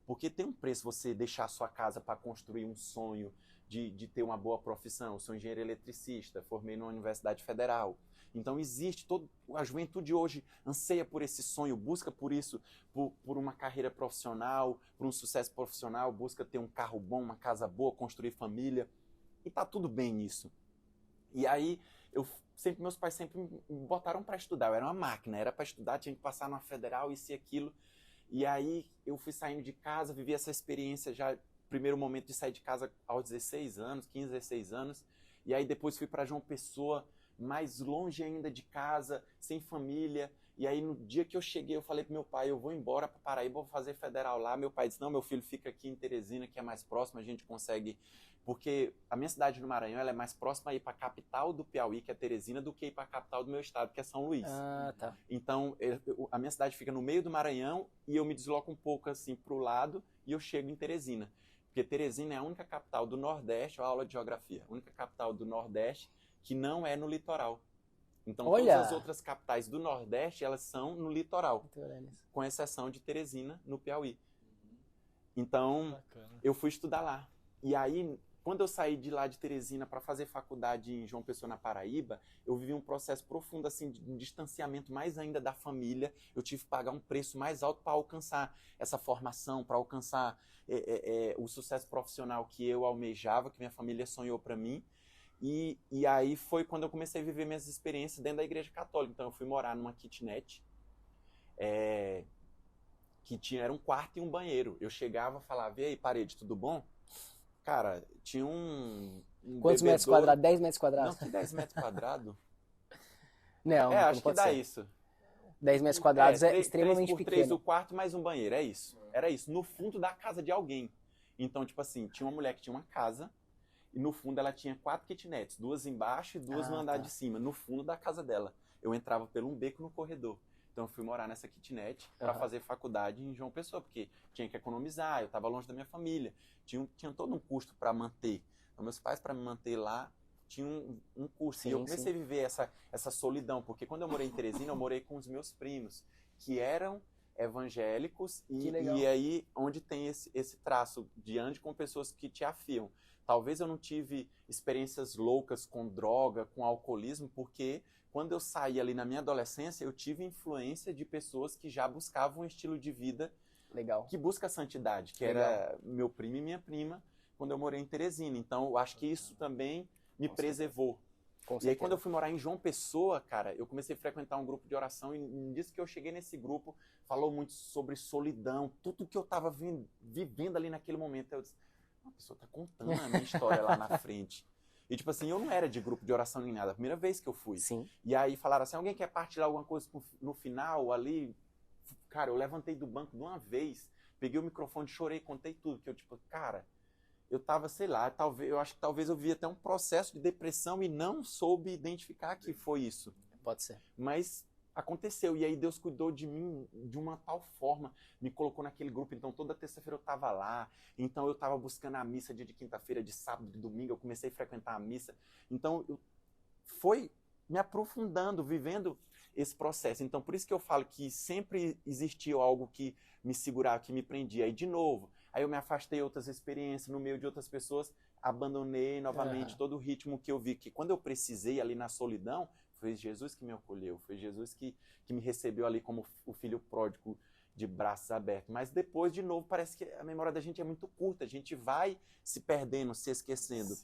Porque tem um preço você deixar a sua casa para construir um sonho de ter uma boa profissão. Eu sou engenheiro eletricista, formei numa universidade federal. Então existe, a juventude hoje anseia por esse sonho, busca por isso, por uma carreira profissional, por um sucesso profissional, busca ter um carro bom, uma casa boa, construir família. E tá tudo bem nisso. E aí, meus pais sempre me botaram para estudar. Eu era uma máquina, era para estudar, tinha que passar numa federal, isso e aquilo. E aí eu fui saindo de casa, vivi essa experiência já, primeiro momento de sair de casa aos 16 anos, 15, 16 anos. E aí depois fui para João Pessoa, mais longe ainda de casa, sem família. E aí no dia que eu cheguei, eu falei pro meu pai, eu vou embora para Paraíba, vou fazer federal lá. Meu pai disse, não, meu filho fica aqui em Teresina, que é mais próximo, a gente consegue... Porque a minha cidade no Maranhão, ela é mais próxima a ir para a capital do Piauí, que é Teresina, do que ir para a capital do meu estado, que é São Luís. Ah, tá. Então, a minha cidade fica no meio do Maranhão e eu me desloco um pouco assim para o lado e eu chego em Teresina. Porque Teresina é a única capital do Nordeste, aula de geografia, a única capital do Nordeste que não é no litoral. Então, Olha! todas as outras capitais do Nordeste, elas são no litoral, com exceção de Teresina, no Piauí. Então, Bacana. eu fui estudar lá. E aí, quando eu saí de lá de Teresina para fazer faculdade em João Pessoa, na Paraíba, eu vivi um processo profundo assim, de um distanciamento mais ainda da família. Eu tive que pagar um preço mais alto para alcançar essa formação, para alcançar o sucesso profissional que eu almejava, que minha família sonhou para mim. E aí foi quando eu comecei a viver minhas experiências dentro da igreja católica. Então eu fui morar numa kitnet, era um quarto e um banheiro. Eu chegava e falava, e aí, parede, tudo bom? Cara, tinha um Quantos metros quadrados? 10 metros Não, quadrados? que 10 metros quadrados? Não, acho não que pode dá ser. isso. 10 metros quadrados é 3 extremamente por 3 pequeno. o quarto mais um banheiro, é isso. Era isso, no fundo da casa de alguém. Então, tipo assim, tinha uma mulher que tinha uma casa, e no fundo ela tinha 4 kitnets, 2 embaixo e 2 no andar de cima, no fundo da casa dela. Eu entrava por um beco no corredor. Então eu fui morar nessa kitnet para fazer faculdade em João Pessoa, porque tinha que economizar, eu estava longe da minha família, tinha todo um custo para manter. Então meus pais, para me manter lá, tinham um custo. E eu comecei a viver essa solidão, porque quando eu morei em Teresina, eu morei com os meus primos, que eram evangélicos, e aí onde tem esse traço de ande com pessoas que te afiam. Talvez eu não tive experiências loucas com droga, com alcoolismo, porque quando eu saí ali na minha adolescência, eu tive influência de pessoas que já buscavam um estilo de vida que busca a santidade, que era meu primo e minha prima, quando eu morei em Teresina. Então, eu acho que isso também me preservou. E aí, quando eu fui morar em João Pessoa, cara, eu comecei a frequentar um grupo de oração e nisso que eu cheguei nesse grupo, falou muito sobre solidão, tudo que eu estava vivendo ali naquele momento. Eu disse, a pessoa está contando a minha história lá na frente. E tipo assim, eu não era de grupo de oração nem nada, a primeira vez que eu fui. E aí falaram assim, alguém quer partilhar alguma coisa no final ali? Cara, eu levantei do banco de uma vez, peguei o microfone, chorei, contei tudo, que eu tipo, cara, eu tava, sei lá, eu acho que talvez eu vi até um processo de depressão e não soube identificar que foi isso. Pode ser. Mas aconteceu, e aí Deus cuidou de mim de uma tal forma, me colocou naquele grupo, então toda terça-feira eu estava lá, então eu estava buscando a missa dia de quinta-feira, de sábado, de domingo, eu comecei a frequentar a missa, então foi me aprofundando, vivendo esse processo. Então por isso que eu falo que sempre existiu algo que me segurava, que me prendia, aí de novo, aí eu me afastei de outras experiências, no meio de outras pessoas, abandonei novamente todo o ritmo que eu vi, que quando eu precisei ali na solidão, foi Jesus que me acolheu, foi Jesus que me recebeu ali como o filho pródigo de braços abertos. Mas depois, de novo, parece que a memória da gente é muito curta, a gente vai se perdendo, se esquecendo.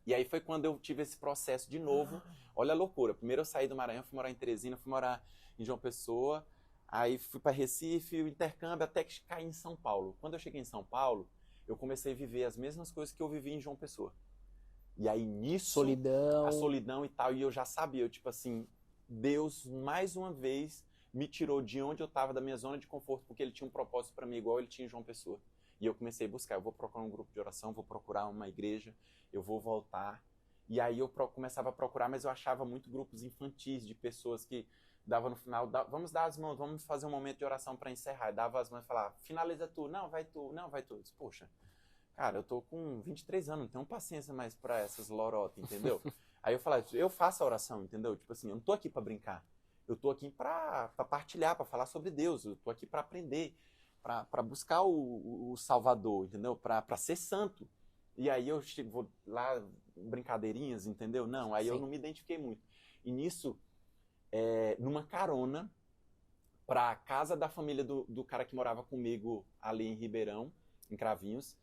E aí foi quando eu tive esse processo de novo. Olha a loucura, primeiro eu saí do Maranhão, fui morar em Teresina, fui morar em João Pessoa, aí fui para Recife, o intercâmbio, até que caí em São Paulo. Quando eu cheguei em São Paulo, eu comecei a viver as mesmas coisas que eu vivi em João Pessoa. E aí nisso, a solidão e tal, e eu já sabia, eu tipo assim, Deus mais uma vez me tirou de onde eu estava, da minha zona de conforto, porque ele tinha um propósito para mim igual ele tinha em João Pessoa. E eu comecei a buscar, eu vou procurar um grupo de oração, vou procurar uma igreja, eu vou voltar. E aí eu começava a procurar, mas eu achava muito grupos infantis, de pessoas que davam no final, vamos dar as mãos, vamos fazer um momento de oração para encerrar. Eu dava as mãos e falava, finaliza tu, não, vai tu, não, vai tu. Eu disse, poxa, cara, eu tô com 23 anos, não tenho paciência mais pra essas lorotas, entendeu? Aí eu falava, eu faço a oração, entendeu? Tipo assim, eu não tô aqui pra brincar. Eu tô aqui pra partilhar, pra falar sobre Deus. Eu tô aqui pra aprender, pra buscar o Salvador, entendeu? Pra ser santo. E aí eu vou lá, brincadeirinhas, entendeu? Não, aí eu não me identifiquei muito. E nisso, numa carona pra casa da família do cara que morava comigo ali em Ribeirão, em Cravinhos,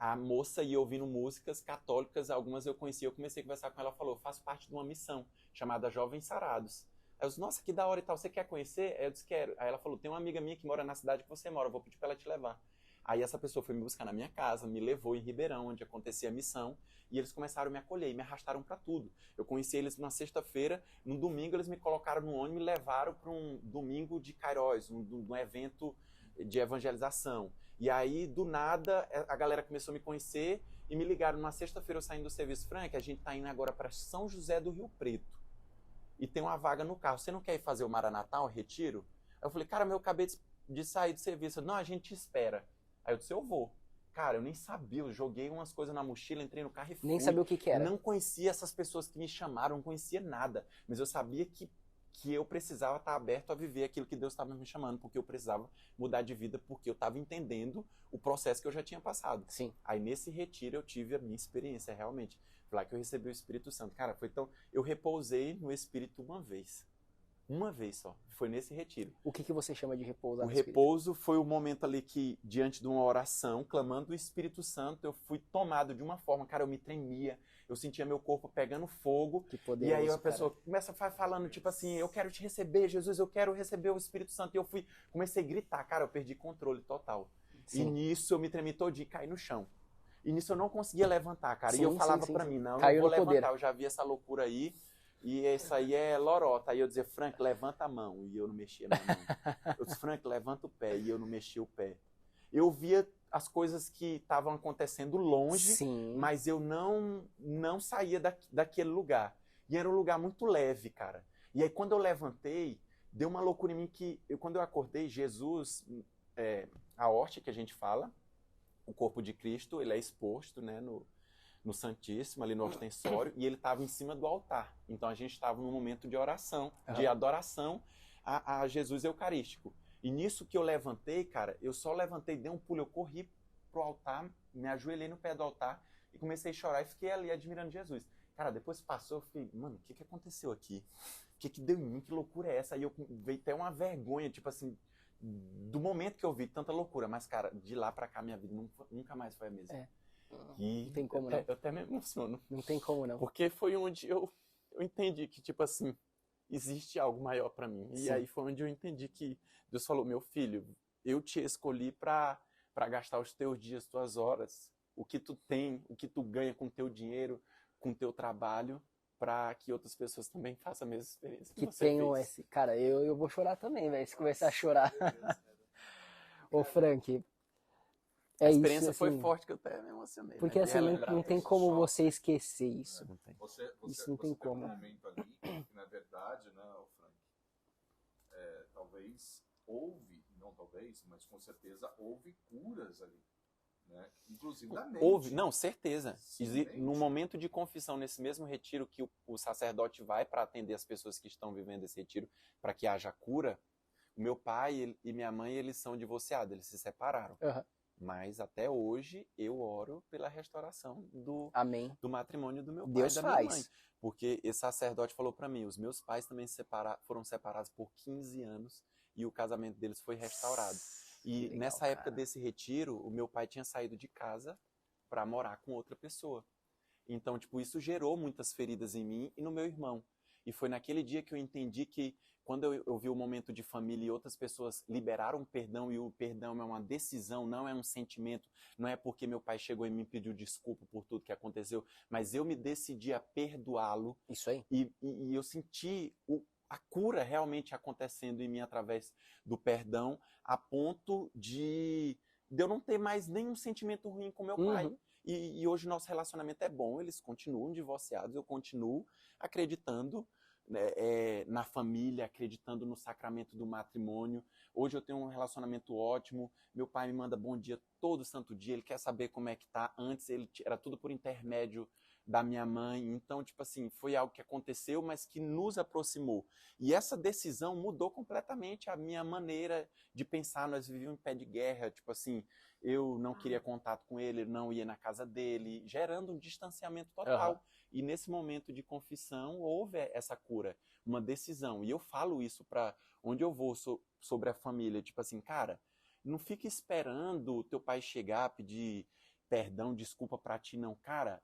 a moça ia ouvindo músicas católicas, algumas eu conhecia, eu comecei a conversar com ela, ela falou, eu faço parte de uma missão chamada Jovens Sarados. Aí eu disse, nossa, que da hora e tal, você quer conhecer? Aí eu disse, quero. Aí ela falou, tem uma amiga minha que mora na cidade que você mora, eu vou pedir pra ela te levar. Aí essa pessoa foi me buscar na minha casa, me levou em Ribeirão, onde acontecia a missão, e eles começaram a me acolher, e me arrastaram pra tudo. Eu conheci eles na sexta-feira, no domingo eles me colocaram no ônibus e me levaram para um domingo de Cairóis, um evento de evangelização. E aí, do nada, a galera começou a me conhecer e me ligaram numa sexta-feira, eu saindo do serviço, Frank, a gente tá indo agora para São José do Rio Preto. E tem uma vaga no carro. Você não quer ir fazer o Maranatá, o retiro? Aí eu falei, cara, eu acabei de sair do serviço. Não, a gente te espera. Aí eu disse, eu vou. Cara, eu nem sabia, eu joguei umas coisas na mochila, entrei no carro e fui. Nem sabia o que era. Não conhecia essas pessoas que me chamaram, não conhecia nada. Mas eu sabia que eu precisava estar aberto a viver aquilo que Deus estava me chamando, porque eu precisava mudar de vida, porque eu estava entendendo o processo que eu já tinha passado. Sim. Aí nesse retiro eu tive a minha experiência, realmente. Foi lá que eu recebi o Espírito Santo. Cara, foi tão... Eu repousei no Espírito uma vez. Uma vez só. Foi nesse retiro. O que você chama de repouso? O repouso foi o momento ali que, diante de uma oração, clamando o Espírito Santo, eu fui tomado de uma forma, cara, eu me tremia, eu sentia meu corpo pegando fogo. Que poderoso, e aí a pessoa começa falando, tipo assim, eu quero te receber, Jesus, eu quero receber o Espírito Santo. E eu comecei a gritar, cara, eu perdi controle total. Sim. E nisso eu me tremi todinho e caí no chão. E nisso eu não conseguia levantar, cara. Sim, e eu falava pra mim, não, eu vou levantar, eu já vi essa loucura aí. E isso aí é lorota. Aí eu dizia, Frank, levanta a mão. E eu não mexia a minha mão. Eu disse, Frank, levanta o pé. E eu não mexia o pé. Eu via as coisas que estavam acontecendo longe, Sim. mas eu não saía daquele lugar. E era um lugar muito leve, cara. E aí quando eu levantei, deu uma loucura em mim que, quando eu acordei, Jesus, a horte que a gente fala, o corpo de Cristo, ele é exposto, né, no Santíssimo, ali no ostensório, e ele estava em cima do altar. Então a gente estava num momento de oração, de adoração a Jesus Eucarístico. E nisso que eu levantei, cara, eu só levantei, dei um pulo, eu corri pro altar, me ajoelhei no pé do altar e comecei a chorar e fiquei ali admirando Jesus. Cara, depois passou, eu fiquei, mano, o que aconteceu aqui? O que deu em mim? Que loucura é essa? Aí eu veio até uma vergonha, tipo assim, do momento que eu vi tanta loucura. Mas, cara, de lá pra cá, minha vida nunca mais foi a mesma. E Não tem como não. eu até me emociono. Não tem como não. Porque foi onde eu entendi que, tipo assim, existe algo maior pra mim. E Sim. aí foi onde eu entendi que Deus falou, meu filho, eu te escolhi pra gastar os teus dias, tuas horas, o que tu tem, o que tu ganha com o teu dinheiro, com o teu trabalho, para que outras pessoas também façam a mesma experiência que você tenham fez. esse... Cara, eu vou chorar também, velho, se começar a chorar. Ô, Frank, A experiência isso, foi assim, forte, que eu até me emocionei. porque né? assim, não tem como você esquecer isso. Não tem. Isso não tem teve como. um momento ali, que na verdade, né, o Frank, talvez houve, não talvez, mas com certeza houve curas ali, né? Inclusive da mente. Houve, não, certeza. Sim, No momento de confissão, nesse mesmo retiro que o sacerdote vai para atender as pessoas que estão vivendo esse retiro, para que haja cura, o meu pai e minha mãe, eles são divorciados, eles se separaram. Uhum. Mas até hoje eu oro pela restauração Amém. do matrimônio do meu pai Deus e da minha faz. mãe. Porque esse sacerdote falou para mim, os meus pais também foram separados por 15 anos e o casamento deles foi restaurado. E Legal, nessa época cara. desse retiro, o meu pai tinha saído de casa para morar com outra pessoa. Então, tipo, isso gerou muitas feridas em mim e no meu irmão. E foi naquele dia que eu entendi que quando eu vi o momento de família e outras pessoas liberaram o perdão, e o perdão é uma decisão, não é um sentimento, não é porque meu pai chegou e me pediu desculpa por tudo que aconteceu, mas eu me decidi a perdoá-lo. Isso aí. E eu senti a cura realmente acontecendo em mim através do perdão, a ponto de eu não ter mais nenhum sentimento ruim com meu pai. Uhum. E hoje nosso relacionamento é bom, eles continuam divorciados, eu continuo acreditando, né, na família, acreditando no sacramento do matrimônio. Hoje eu tenho um relacionamento ótimo, meu pai me manda bom dia todo santo dia, ele quer saber como é que tá. Antes era tudo por intermédio da minha mãe, então, tipo assim, foi algo que aconteceu, mas que nos aproximou. E essa decisão mudou completamente a minha maneira de pensar. Nós vivíamos em pé de guerra, tipo assim, eu não queria contato com ele, não ia na casa dele, gerando um distanciamento total. Uhum. E nesse momento de confissão, houve essa cura, uma decisão. E eu falo isso para onde eu vou sobre a família, tipo assim, cara, não fica esperando o teu pai chegar, pedir perdão, desculpa pra ti, não. Cara,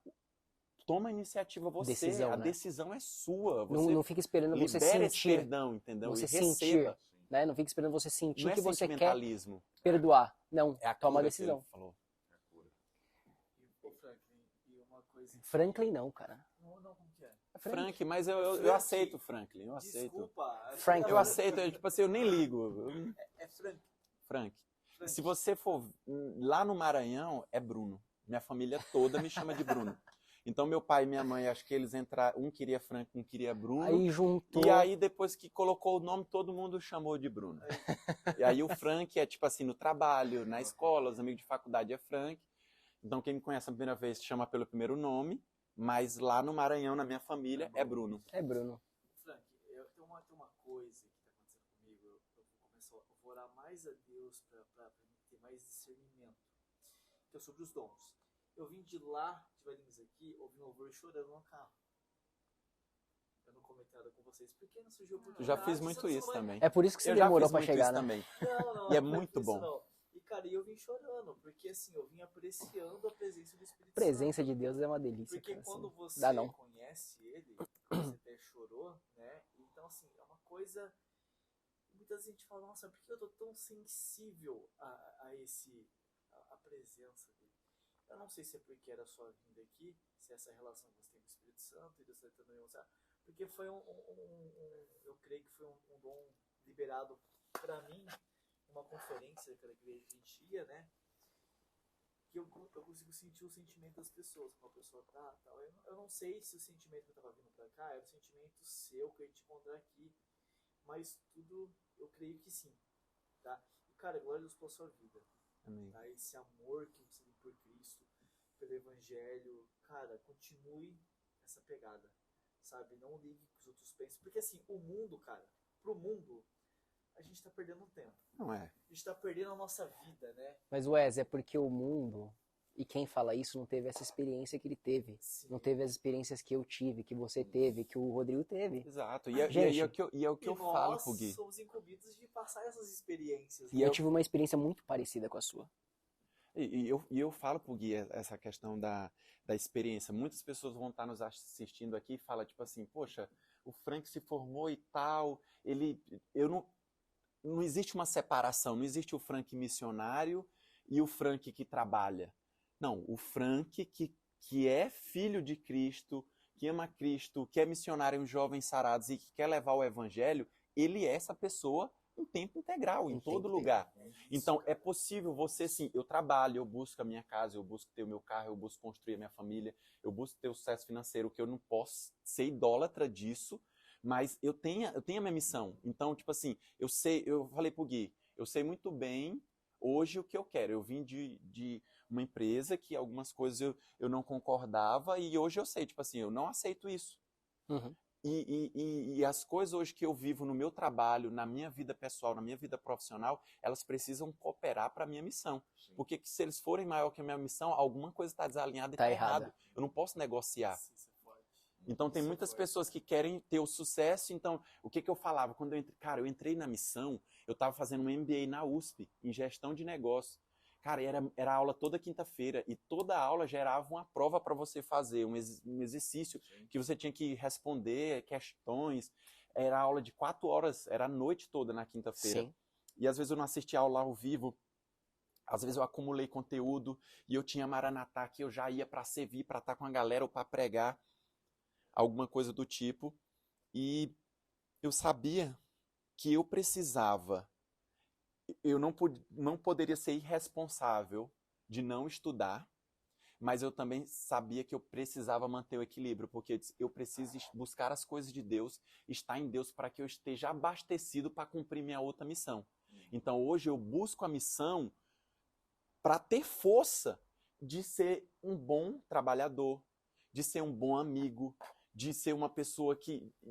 toma a iniciativa você, Decisão, a né? decisão é sua. Você Não fica esperando você libera esse sentir, perdão, entendeu? você E sentir, receba. né? Não fica esperando você sentir Não é que você quer sentimentalismo. perdoar. Não, É a toma a cura que decisão. ele falou. E, ô, Franklin, e uma coisa... Franklin não, cara. Não, como que é? Frank, mas eu Frank. aceito, Franklin, eu aceito. Desculpa. Frank. Eu aceito, tipo assim, eu nem ligo. É Frank. Frank. Frank. Se você for lá no Maranhão, é Bruno. Minha família toda me chama de Bruno. Então meu pai e minha mãe, acho que eles entraram, um queria Frank, um queria Bruno. Aí juntou. E aí depois que colocou o nome, todo mundo chamou de Bruno. E aí o Frank é tipo assim, no trabalho, na escola, os amigos de faculdade é Frank. Então quem me conhece a primeira vez chama pelo primeiro nome, mas lá no Maranhão, na minha família, é Bruno. É Bruno. Frank, tem uma coisa que está acontecendo comigo. Eu vou orar mais a Deus para ter mais discernimento. Que é sobre os dons. Eu vim de lá, de Valinhos aqui, ouvindo louvor chorando no carro. Eu não comentei nada com vocês, porque não surgiu Eu oportunidade. já fiz muito isso também. É por isso que você Eu já demorou fiz pra muito chegar, isso né? também. Não, E é não muito foi isso, bom. não. E, cara, eu vim chorando, porque assim, eu vim apreciando a presença do Espírito A presença Santo. de Deus é uma delícia, Porque cara. quando Assim. você Dá não. conhece ele, você até chorou, né? Então, assim, é uma coisa... Muitas vezes a gente fala, nossa, por que eu tô tão sensível a presença dele? Eu não sei se é porque era a sua vinda aqui, se é essa relação que você tem com o Espírito Santo e Deus está tentando me mostrar, porque foi eu creio que foi um dom liberado para mim, uma conferência que a igreja ia, né? que eu consigo sentir o sentimento das pessoas, como a pessoa tá, tal. Eu não sei se o sentimento que eu tava vindo pra cá era o sentimento seu que eu ia te encontrar aqui, mas tudo eu creio que sim, tá? E cara, glória a Deus pela sua vida, Amém. tá? Esse amor que você tem por Cristo, pelo Evangelho, cara, continue essa pegada, sabe? Não ligue que os outros pensam, porque assim, o mundo, cara, pro mundo, a gente tá perdendo tempo. Não é. A gente tá perdendo a nossa vida, né? Mas, Wes, é porque o mundo, e quem fala isso, não teve essa experiência que ele teve. Sim. Não teve as experiências que eu tive, que você teve, que o Rodrigo teve. Exato. Gente, É o que eu falo pro Gui. Nós somos incumbidos de passar essas experiências. E eu tive uma experiência muito parecida com a sua. E eu falo pro Gui essa questão da experiência. Muitas pessoas vão estar nos assistindo aqui e falam, tipo assim, poxa, o Frank se formou e tal, não existe uma separação, não existe o Frank missionário e o Frank que trabalha. Não, o Frank que é filho de Cristo, que ama Cristo, que é missionário em jovens sarados e que quer levar o evangelho, ele é essa pessoa em tempo integral, em todo lugar. Então, é possível você, sim, eu trabalho, eu busco a minha casa, eu busco ter o meu carro, eu busco construir a minha família, eu busco ter o sucesso financeiro, que eu não posso ser idólatra disso, mas eu tenho a minha missão. Então, tipo assim, eu falei pro Gui, eu sei muito bem hoje o que eu quero. Eu vim de uma empresa que algumas coisas eu não concordava e hoje eu sei, tipo assim, eu não aceito isso. Uhum. E as coisas hoje que eu vivo no meu trabalho, na minha vida pessoal, na minha vida profissional, elas precisam cooperar para a minha missão. Sim. Porque se eles forem maior que a minha missão, alguma coisa está desalinhada e Tá está errada. errado. Eu não posso negociar. Isso é forte. Então tem Isso é muitas forte. pessoas que querem ter o sucesso. Então, o que eu falava? Quando eu entrei, cara, eu entrei na missão, eu estava fazendo um MBA na USP, em gestão de negócio. Cara, era aula toda quinta-feira e toda aula gerava uma prova para você fazer, um exercício que você tinha que responder questões. Era aula de 4 horas, era a noite toda na quinta-feira. Sim. E às vezes eu não assistia aula ao vivo, às vezes eu acumulei conteúdo e eu tinha Maranatá que eu já ia para servir, para estar com a galera ou para pregar, alguma coisa do tipo. E eu sabia que eu precisava, eu não poderia ser irresponsável de não estudar, mas eu também sabia que eu precisava manter o equilíbrio, porque eu preciso buscar as coisas de Deus, estar em Deus para que eu esteja abastecido para cumprir minha outra missão. Então hoje eu busco a missão para ter força de ser um bom trabalhador, de ser um bom amigo, de ser uma pessoa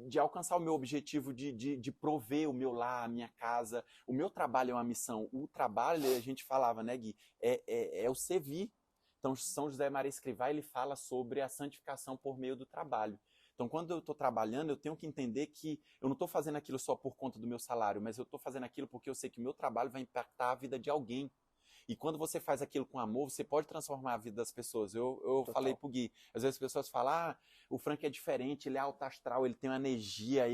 de alcançar o meu objetivo de prover o meu lar, a minha casa. O meu trabalho é uma missão. O trabalho, a gente falava, né, Gui, é o servir. Então, São José Maria Escrivá, ele fala sobre a santificação por meio do trabalho. Então, quando eu estou trabalhando, eu tenho que entender que eu não estou fazendo aquilo só por conta do meu salário, mas eu estou fazendo aquilo porque eu sei que o meu trabalho vai impactar a vida de alguém. E quando você faz aquilo com amor, você pode transformar a vida das pessoas. Eu falei pro Gui, às vezes as pessoas falam, o Frank é diferente, ele é alto astral, ele tem uma energia,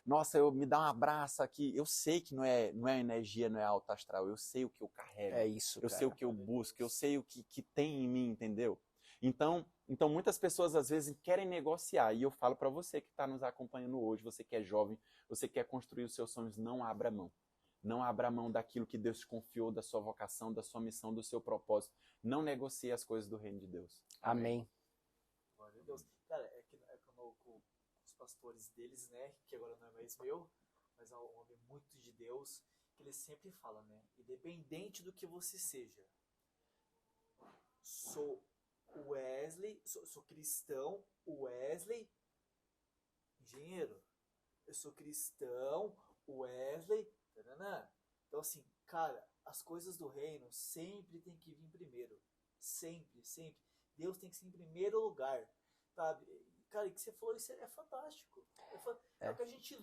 nossa, me dá um abraço aqui. Eu sei que não é energia, não é alto astral, eu sei o que eu carrego. É isso, Eu cara. sei o que eu busco, eu sei o que tem em mim, entendeu? Então muitas pessoas às vezes querem negociar, e eu falo para você que está nos acompanhando hoje, você que é jovem, você quer construir os seus sonhos, não abra mão. Não abra mão daquilo que Deus te confiou, da sua vocação, da sua missão, do seu propósito. Não negocie as coisas do reino de Deus. Amém. Glória a Deus. Cara, é que com os pastores deles, né, que agora não é mais meu, mas é um homem muito de Deus, que ele sempre fala, né, independente do que você seja, sou Wesley, sou cristão, Wesley, engenheiro, eu sou cristão, Wesley, taranã. Então assim, cara, as coisas do reino sempre tem que vir primeiro, sempre, sempre. Deus tem que ser em primeiro lugar, sabe? Cara, o que você falou, isso é fantástico. É o que a gente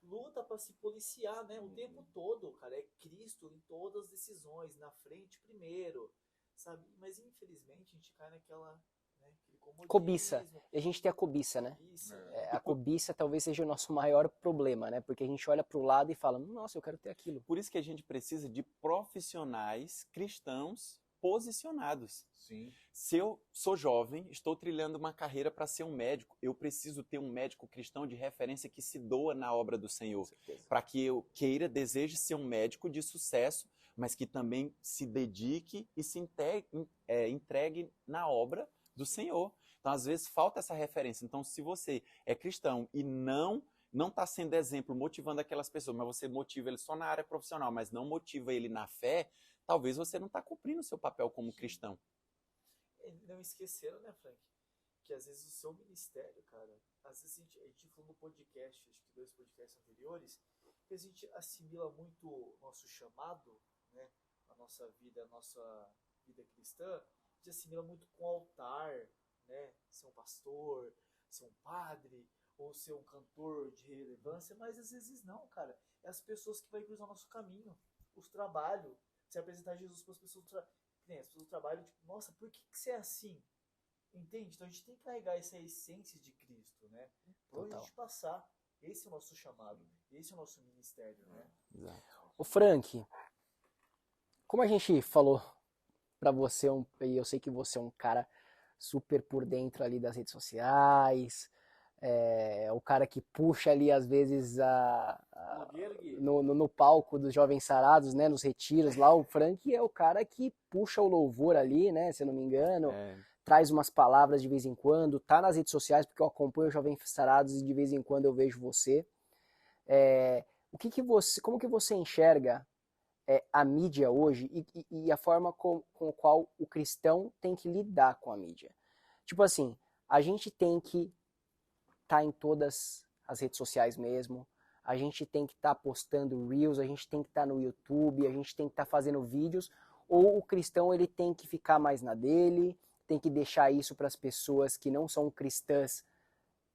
luta para se policiar, né? O tempo todo, cara, é Cristo em todas as decisões, na frente primeiro, sabe? Mas infelizmente a gente cai naquela, né, aquele comodismo. Cobiça. E a gente tem a cobiça, né? Cobiça. A cobiça talvez seja o nosso maior problema, né? Porque a gente olha pro lado e fala, nossa, eu quero ter aquilo. Por isso que a gente precisa de profissionais cristãos posicionados. Sim. Se eu sou jovem, estou trilhando uma carreira para ser um médico, eu preciso ter um médico cristão de referência que se doa na obra do Senhor, para que eu deseje ser um médico de sucesso, mas que também se dedique e se entregue na obra do Senhor. Então, às vezes, falta essa referência. Então, se você é cristão e não está sendo exemplo, motivando aquelas pessoas, mas você motiva ele só na área profissional, mas não motiva ele na fé, talvez você não está cumprindo o seu papel como cristão. Não esqueceram, né, Frank? Que às vezes o seu ministério, cara, às vezes a gente falou no podcast, acho que 2 podcasts anteriores, que a gente assimila muito o nosso chamado, né, a nossa vida cristã, a gente assimila muito com o altar, né, ser um pastor, ser um padre, ou ser um cantor de relevância, mas às vezes não, cara. É as pessoas que vão cruzar o nosso caminho, os trabalhos, você apresentar Jesus para as pessoas do trabalho, tipo, nossa, por que você é assim? Entende? Então a gente tem que carregar essa essência de Cristo, né? Pra onde a gente passar. Esse é o nosso chamado, esse é o nosso ministério, né? Exato. O Frank, como a gente falou pra você, e eu sei que você é um cara super por dentro ali das redes sociais, o cara que puxa ali às vezes no palco dos Jovens Sarados, né, nos retiros lá, o Frank é o cara que puxa o louvor ali, né, se eu não me engano, traz umas palavras de vez em quando, tá nas redes sociais porque eu acompanho o Jovens Sarados e de vez em quando eu vejo você. Como que você enxerga a mídia hoje e a forma com a qual o cristão tem que lidar com a mídia? Tipo assim, a gente tem que estar em todas as redes sociais mesmo, a gente tem que estar postando Reels, a gente tem que estar no YouTube, a gente tem que estar fazendo vídeos, ou o cristão ele tem que ficar mais na dele, tem que deixar isso para as pessoas que não são cristãs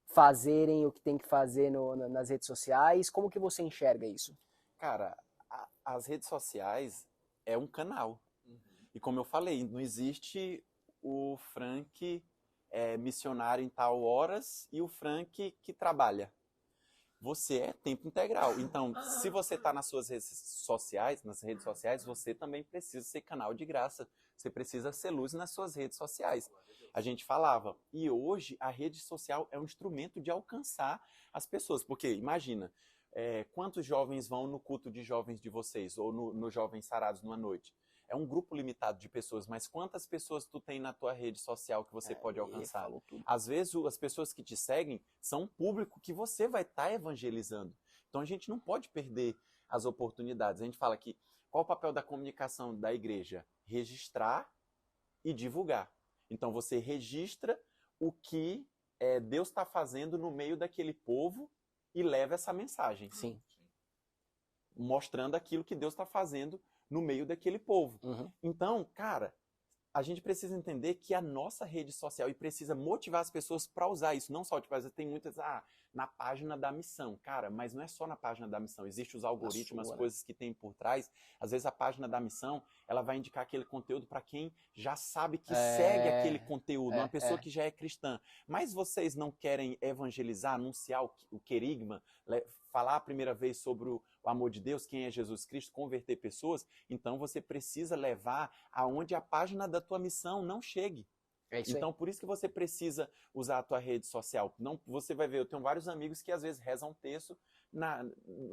fazerem o que tem que fazer nas redes sociais? Como que você enxerga isso? Cara, as redes sociais é um canal. E como eu falei, não existe o Frank missionário em tal horas e o Frank que trabalha. Você é tempo integral. Então, se você está nas redes sociais, você também precisa ser canal de graça. Você precisa ser luz nas suas redes sociais. A gente falava. E hoje a rede social é um instrumento de alcançar as pessoas. Porque, imagina, quantos jovens vão no culto de jovens de vocês, ou no Jovens Sarados numa noite? É um grupo limitado de pessoas, mas quantas pessoas tu tem na tua rede social que você pode alcançar? Às vezes as pessoas que te seguem são um público que você vai estar evangelizando. Então a gente não pode perder as oportunidades. A gente fala que qual o papel da comunicação da igreja? Registrar e divulgar. Então você registra o que Deus está fazendo no meio daquele povo e leva essa mensagem. Sim. Mostrando aquilo que Deus está fazendo no meio daquele povo. Então, cara, a gente precisa entender que a nossa rede social e precisa motivar as pessoas para usar isso. Não só, tipo, às vezes tem muitas, na página da missão. Cara, mas não é só na página da missão. Existem os algoritmos, as coisas que tem por trás. Às vezes a página da missão, ela vai indicar aquele conteúdo para quem já sabe que segue aquele conteúdo, uma pessoa que já é cristã. Mas vocês não querem evangelizar, anunciar o querigma, falar a primeira vez sobre o amor de Deus, quem é Jesus Cristo, converter pessoas? Então você precisa levar aonde a página da tua missão não chegue. Então, por isso que você precisa usar a tua rede social. Não, você vai ver, eu tenho vários amigos que às vezes rezam um texto,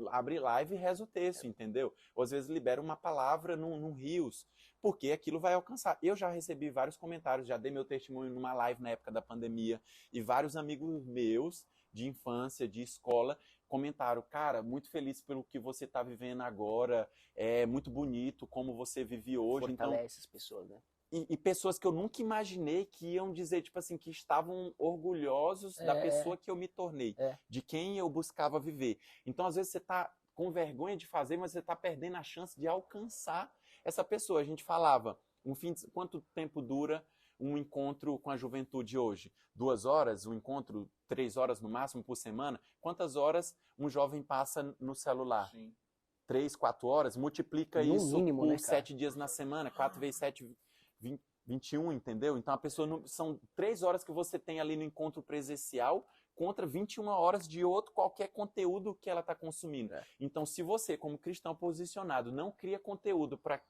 abre live e reza o texto, entendeu? Ou às vezes libera uma palavra num Reels, porque aquilo vai alcançar. Eu já recebi vários comentários, já dei meu testemunho numa live na época da pandemia, e vários amigos meus, de infância, de escola, comentaram, cara, muito feliz pelo que você está vivendo agora, é muito bonito como você vive hoje. Fortalece as pessoas, né? E pessoas que eu nunca imaginei que iam dizer, tipo assim, que estavam orgulhosos da pessoa que eu me tornei, de quem eu buscava viver. Então, às vezes, você está com vergonha de fazer, mas você está perdendo a chance de alcançar essa pessoa. A gente falava, quanto tempo dura um encontro com a juventude hoje? 2 horas? Um encontro 3 horas no máximo por semana? Quantas horas um jovem passa no celular? Sim. 3, 4 horas? Multiplica No isso mínimo, por né, cara? 7 dias na semana. 4 vezes 7... 21, entendeu? Então a pessoa são 3 horas que você tem ali no encontro presencial contra 21 horas de qualquer conteúdo que ela está consumindo. Então, se você, como cristão posicionado, não cria conteúdo para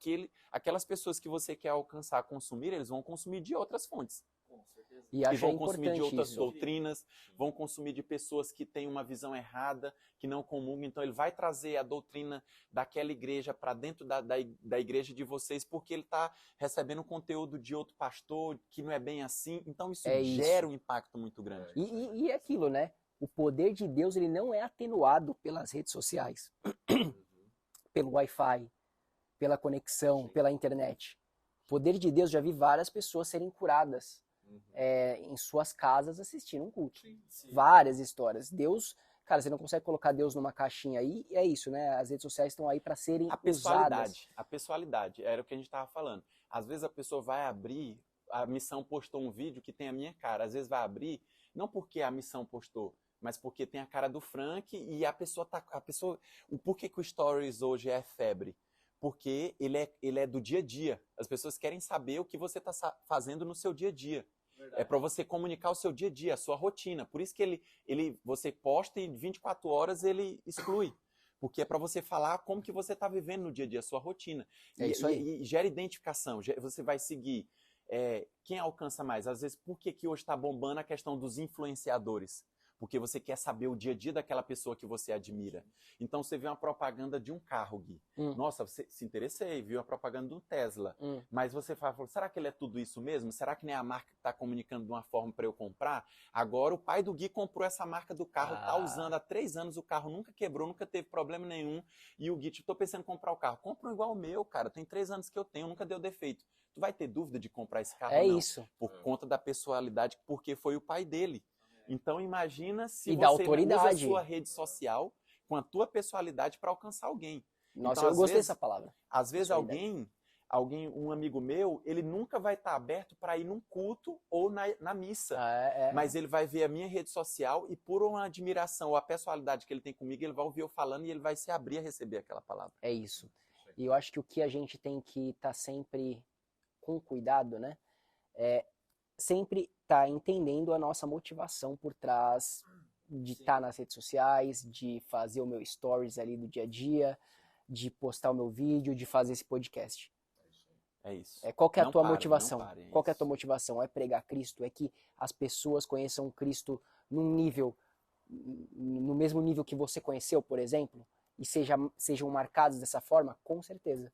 aquelas pessoas que você quer alcançar consumir, eles vão consumir de outras fontes. Com certeza. E E acho vão consumir de importante outras isso. doutrinas, vão consumir de pessoas que têm uma visão errada, que não comungam. Então ele vai trazer a doutrina daquela igreja para dentro da igreja de vocês, porque ele está recebendo conteúdo de outro pastor que não é bem assim. Então isso É isso. gera um impacto muito grande. E é aquilo, né? O poder de Deus ele não é atenuado pelas redes sociais, pelo Wi-Fi, pela conexão, pela internet. O poder de Deus, já vi várias pessoas serem curadas em suas casas assistindo um culto. Sim. Várias histórias. Deus, cara, você não consegue colocar Deus numa caixinha aí, e é isso, né? As redes sociais estão aí para serem usadas. A pessoalidade, era o que a gente estava falando. Às vezes a pessoa vai abrir, a missão postou um vídeo que tem a minha cara, às vezes vai abrir, não porque a missão postou, mas porque tem a cara do Frank e o porquê que o Stories hoje é febre? Porque ele é do dia a dia. As pessoas querem saber o que você está fazendo no seu dia a dia. Verdade. É para você comunicar o seu dia a dia, a sua rotina. Por isso que você posta e em 24 horas ele exclui. Porque é para você falar como que você está vivendo no dia a dia, a sua rotina. É isso aí. E gera identificação. Você vai seguir quem alcança mais. Às vezes, por que hoje está bombando a questão dos influenciadores? Porque você quer saber o dia a dia daquela pessoa que você admira. Então você vê uma propaganda de um carro, Gui. Nossa, você se interessei, viu a propaganda do Tesla. Mas você fala, será que ele é tudo isso mesmo? Será que nem a marca que está comunicando de uma forma para eu comprar? Agora o pai do Gui comprou essa marca do carro, está usando há 3 anos, o carro nunca quebrou, nunca teve problema nenhum. E o Gui, tipo, tô pensando em comprar o carro. Compra um igual o meu, cara. Tem 3 anos que eu tenho, nunca deu defeito. Tu vai ter dúvida de comprar esse carro É ou não? isso. Por conta da pessoalidade, porque foi o pai dele. Então imagina se E da você usa a autoridade. sua rede social com a tua personalidade para alcançar alguém. Nossa, Então, eu às gostei vezes- dessa palavra. Às vezes Personalidade. um amigo meu, ele nunca vai estar aberto para ir num culto ou na missa. Mas ele vai ver a minha rede social e por uma admiração ou a personalidade que ele tem comigo, ele vai ouvir eu falando e ele vai se abrir a receber aquela palavra. É isso. E eu acho que o que a gente tem que estar sempre com cuidado, né? É sempre estar entendendo a nossa motivação por trás de estar nas redes sociais, de fazer o meu stories ali do dia a dia, de postar o meu vídeo, de fazer esse podcast. É isso. Qual que é a Não tua parem, motivação? não parem, Qual que é a isso. tua motivação? É pregar Cristo? É que as pessoas conheçam Cristo num nível, no mesmo nível que você conheceu, por exemplo? E sejam marcados dessa forma? Com certeza.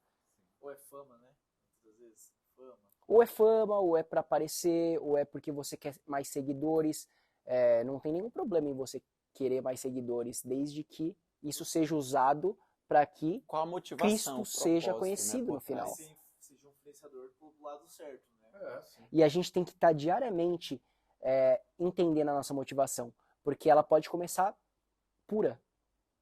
Ou é fama, né? Muitas vezes, fama. Ou é fama, ou é para aparecer, ou é porque você quer mais seguidores. Não tem nenhum problema em você querer mais seguidores, desde que isso seja usado para que Qual a motivação? Cristo o seja propósito, conhecido por no final. trás? Seja um influenciador pro lado certo, né? E a gente tem que estar diariamente entendendo a nossa motivação, porque ela pode começar pura,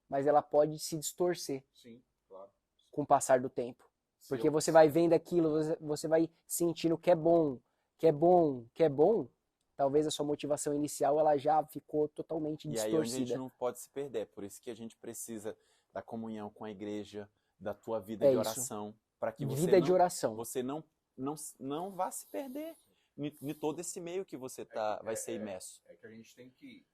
mas ela pode se distorcer Sim, claro. com o passar do tempo. Se Porque eu- você vai vendo aquilo, você vai sentindo que é bom, que é bom, que é bom. Talvez a sua motivação inicial ela já ficou totalmente E aí onde a gente distorcida. não pode se perder. Por isso que a gente precisa da comunhão com a igreja, da tua vida É de isso. oração, para que Vida de oração. você não vá se perder em todo esse meio que você vai ser imerso. É que a gente tem que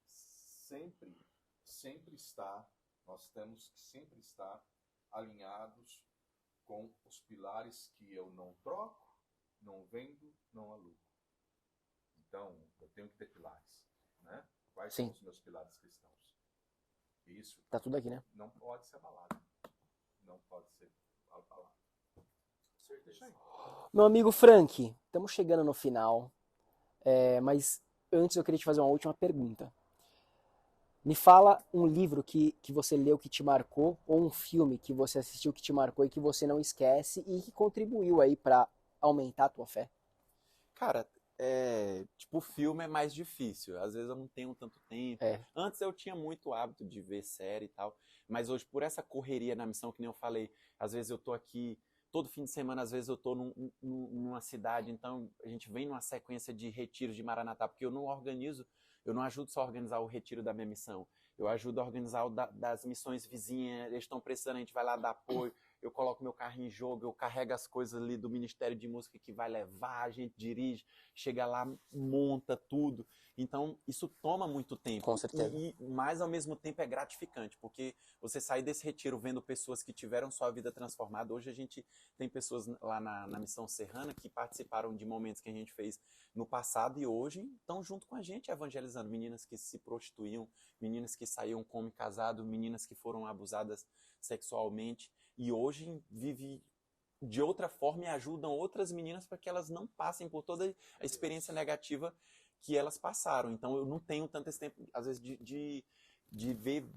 sempre estar, nós temos que sempre estar alinhados com os pilares que eu não troco, não vendo, não alugo. Então, eu tenho que ter pilares, né? Quais Sim. são os meus pilares cristãos? Isso Tá tudo aqui, né? não pode ser abalado. Não pode ser abalado. Isso aí. Meu amigo Frank, estamos chegando no final, mas antes eu queria te fazer uma última pergunta. Me fala um livro que você leu que te marcou, ou um filme que você assistiu que te marcou e que você não esquece e que contribuiu aí para aumentar a tua fé. Cara, tipo, filme é mais difícil. Às vezes eu não tenho tanto tempo. Antes eu tinha muito hábito de ver série e tal, mas hoje, por essa correria na missão, que nem eu falei, às vezes eu tô aqui, todo fim de semana, às vezes eu tô numa cidade, então a gente vem numa sequência de retiros de Maranatá, porque eu não ajudo só a organizar o retiro da minha missão, eu ajudo a organizar o das missões vizinhas, eles estão precisando, a gente vai lá dar apoio. eu coloco meu carro em jogo, eu carrego as coisas ali do Ministério de Música que vai levar, a gente dirige, chega lá, monta tudo. Então, isso toma muito tempo. Com certeza. Mas, ao mesmo tempo, é gratificante, porque você sai desse retiro vendo pessoas que tiveram sua vida transformada. Hoje a gente tem pessoas lá na Missão Serrana que participaram de momentos que a gente fez no passado e hoje estão junto com a gente evangelizando. Meninas que se prostituíam, meninas que saíam como casado, meninas que foram abusadas sexualmente e hoje vivem de outra forma e ajudam outras meninas para que elas não passem por toda a experiência negativa que elas passaram. Então eu não tenho tanto esse tempo, às vezes, de ver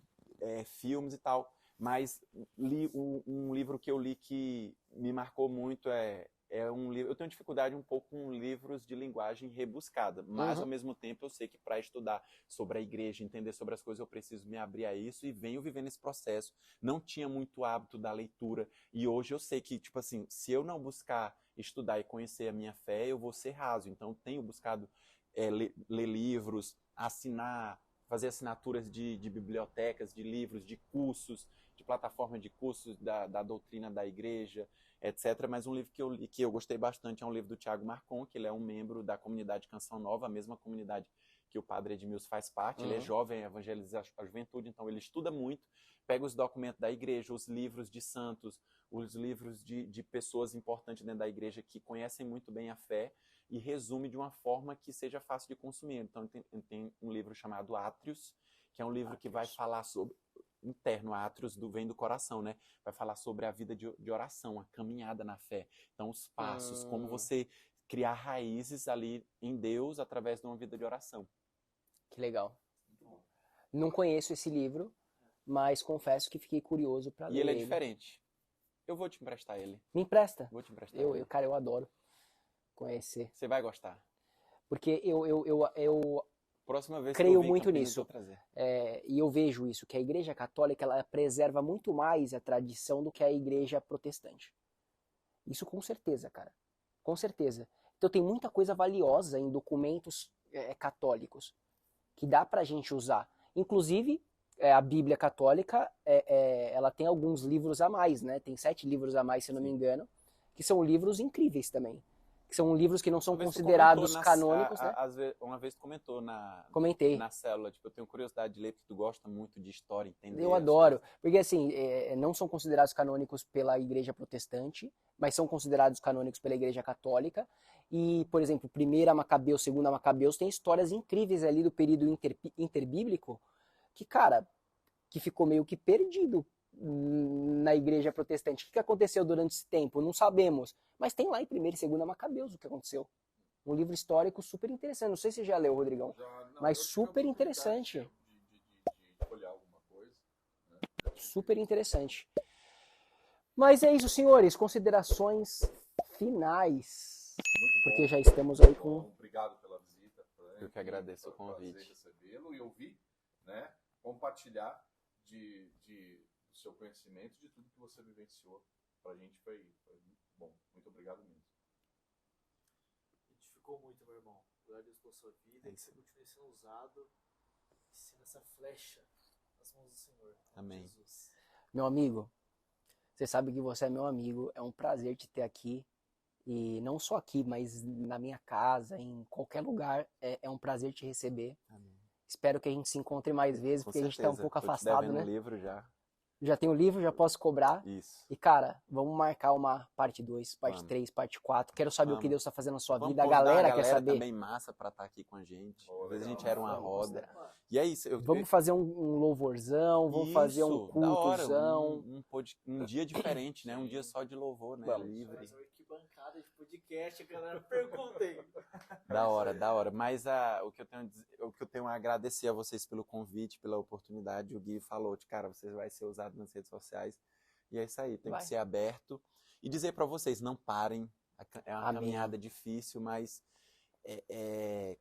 filmes e tal, mas li um livro que eu li que me marcou muito, é um livro. Eu tenho dificuldade um pouco com livros de linguagem rebuscada, mas ao mesmo tempo eu sei que para estudar sobre a igreja, entender sobre as coisas, eu preciso me abrir a isso e venho vivendo esse processo. Não tinha muito hábito da leitura e hoje eu sei que, tipo assim, se eu não buscar estudar e conhecer a minha fé, eu vou ser raso. Então tenho buscado ler livros, fazer assinaturas de bibliotecas, de livros, de cursos, de plataformas de cursos da doutrina da igreja, etc. Mas um livro que eu li, que eu gostei bastante, é um livro do Thiago Marcon, que ele é um membro da comunidade Canção Nova, a mesma comunidade que o Padre Edmilson faz parte. Ele é jovem, evangeliza a juventude, então ele estuda muito, pega os documentos da igreja, os livros de santos, os livros de pessoas importantes dentro da igreja que conhecem muito bem a fé e resume de uma forma que seja fácil de consumir. Então tem um livro chamado Átrios, que é um livro que vai falar sobre interno, Átrios vem do coração, né? Vai falar sobre a vida de oração, a caminhada na fé. Então os passos, como você criar raízes ali em Deus através de uma vida de oração. Que legal. Não conheço esse livro, mas confesso que fiquei curioso para ler E ele é diferente. Eu vou te emprestar ele. Me empresta. Vou te emprestar ele. Cara, eu adoro conhecer. Você vai gostar. Porque eu Próxima vez creio que eu vim em muito Campinas, nisso. eu vou trazer. E eu vejo isso, que a Igreja Católica ela preserva muito mais a tradição do que a Igreja Protestante. Isso com certeza, cara. Com certeza. Então tem muita coisa valiosa em documentos católicos que dá pra gente usar. Inclusive, a Bíblia Católica, ela tem alguns livros a mais, né? Tem 7 livros a mais, se não me engano, que são livros incríveis também. Que são livros que não são considerados canônicos, né? Uma vez tu comentou Comentei. na célula, tipo, eu tenho curiosidade de ler, porque tu gosta muito de história, entender. Eu adoro, porque assim, não são considerados canônicos pela Igreja Protestante, mas são considerados canônicos pela Igreja Católica. E, por exemplo, 1 Macabeus, 2 Macabeus, tem histórias incríveis ali do período interbíblico, que, cara, que ficou meio que perdido na Igreja Protestante. O que aconteceu durante esse tempo? Não sabemos. Mas tem lá em 1 e 2 Macabeus o que aconteceu. Um livro histórico super interessante. Não sei se você já leu, Rodrigão. Mas super interessante. De olhar alguma coisa. Né? Super interessante. Mas é isso, senhores. Considerações finais. Muito bom. Porque já estamos aí com... Obrigado pela visita, Frank. Eu que agradeço o Foi um convite. prazer recebê-lo e ouvir, né? Compartilhar do seu conhecimento, de tudo que você vivenciou. Pra gente foi muito bom. Muito obrigado mesmo. Edificou muito, meu irmão. Glória a Deus pela sua vida. Que você continue sendo usado e sendo essa flecha nas mãos do Senhor. Amém. Jesus. Meu amigo, você sabe que você é meu amigo. É um prazer te ter aqui. E não só aqui, mas na minha casa, em qualquer lugar. É um prazer te receber. Amém. Espero que a gente se encontre mais vezes, porque a gente tá um pouco afastado, né? Um livro já. Já tem o livro, já posso cobrar. Isso. E, cara, vamos marcar uma parte 2, parte Vamos. 3, parte 4. Quero saber o que Vamos. Deus tá fazendo na sua Vamos vida. A convidar galera quer saber. também massa pra estar aqui com a gente. Oh, Às vezes a gente legal. era uma Vamos, roda. E é isso. Vamos fazer um louvorzão, vamos fazer um Isso, da hora, cultozão. um dia diferente, né? Um dia só de louvor, né? Vamos. Livre. Mas olha que bancada de podcast, a galera pergunta aí. Da hora. Mas o que eu tenho a agradecer a vocês pelo convite, pela oportunidade. O Gui falou, cara, você vai ser usado nas redes sociais. E é isso aí, tem que ser aberto. E dizer pra vocês, não parem. É uma caminhada difícil, mas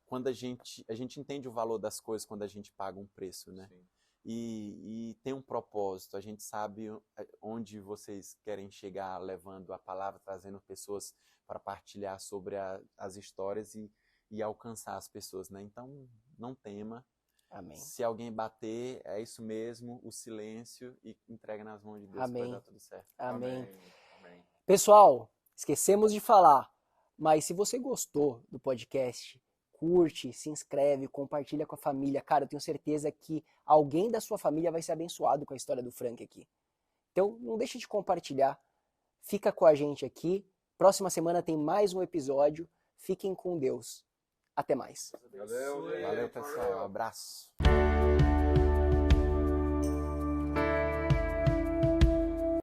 quando a gente entende o valor das coisas quando a gente paga um preço, né? Sim. E tem um propósito, a gente sabe onde vocês querem chegar levando a palavra, trazendo pessoas para partilhar sobre as histórias e alcançar as pessoas, né? Então, não tema, Amém. Se alguém bater, é isso mesmo, o silêncio, e entrega nas mãos de Deus, Amém. vai dar tudo certo. Amém. Amém. Pessoal, esquecemos de falar, mas se você gostou do podcast, curte, se inscreve, compartilha com a família. Cara, eu tenho certeza que alguém da sua família vai ser abençoado com a história do Frank aqui. Então, não deixe de compartilhar. Fica com a gente aqui. Próxima semana tem mais um episódio. Fiquem com Deus. Até mais. Valeu, Valeu, pessoal. Abraço.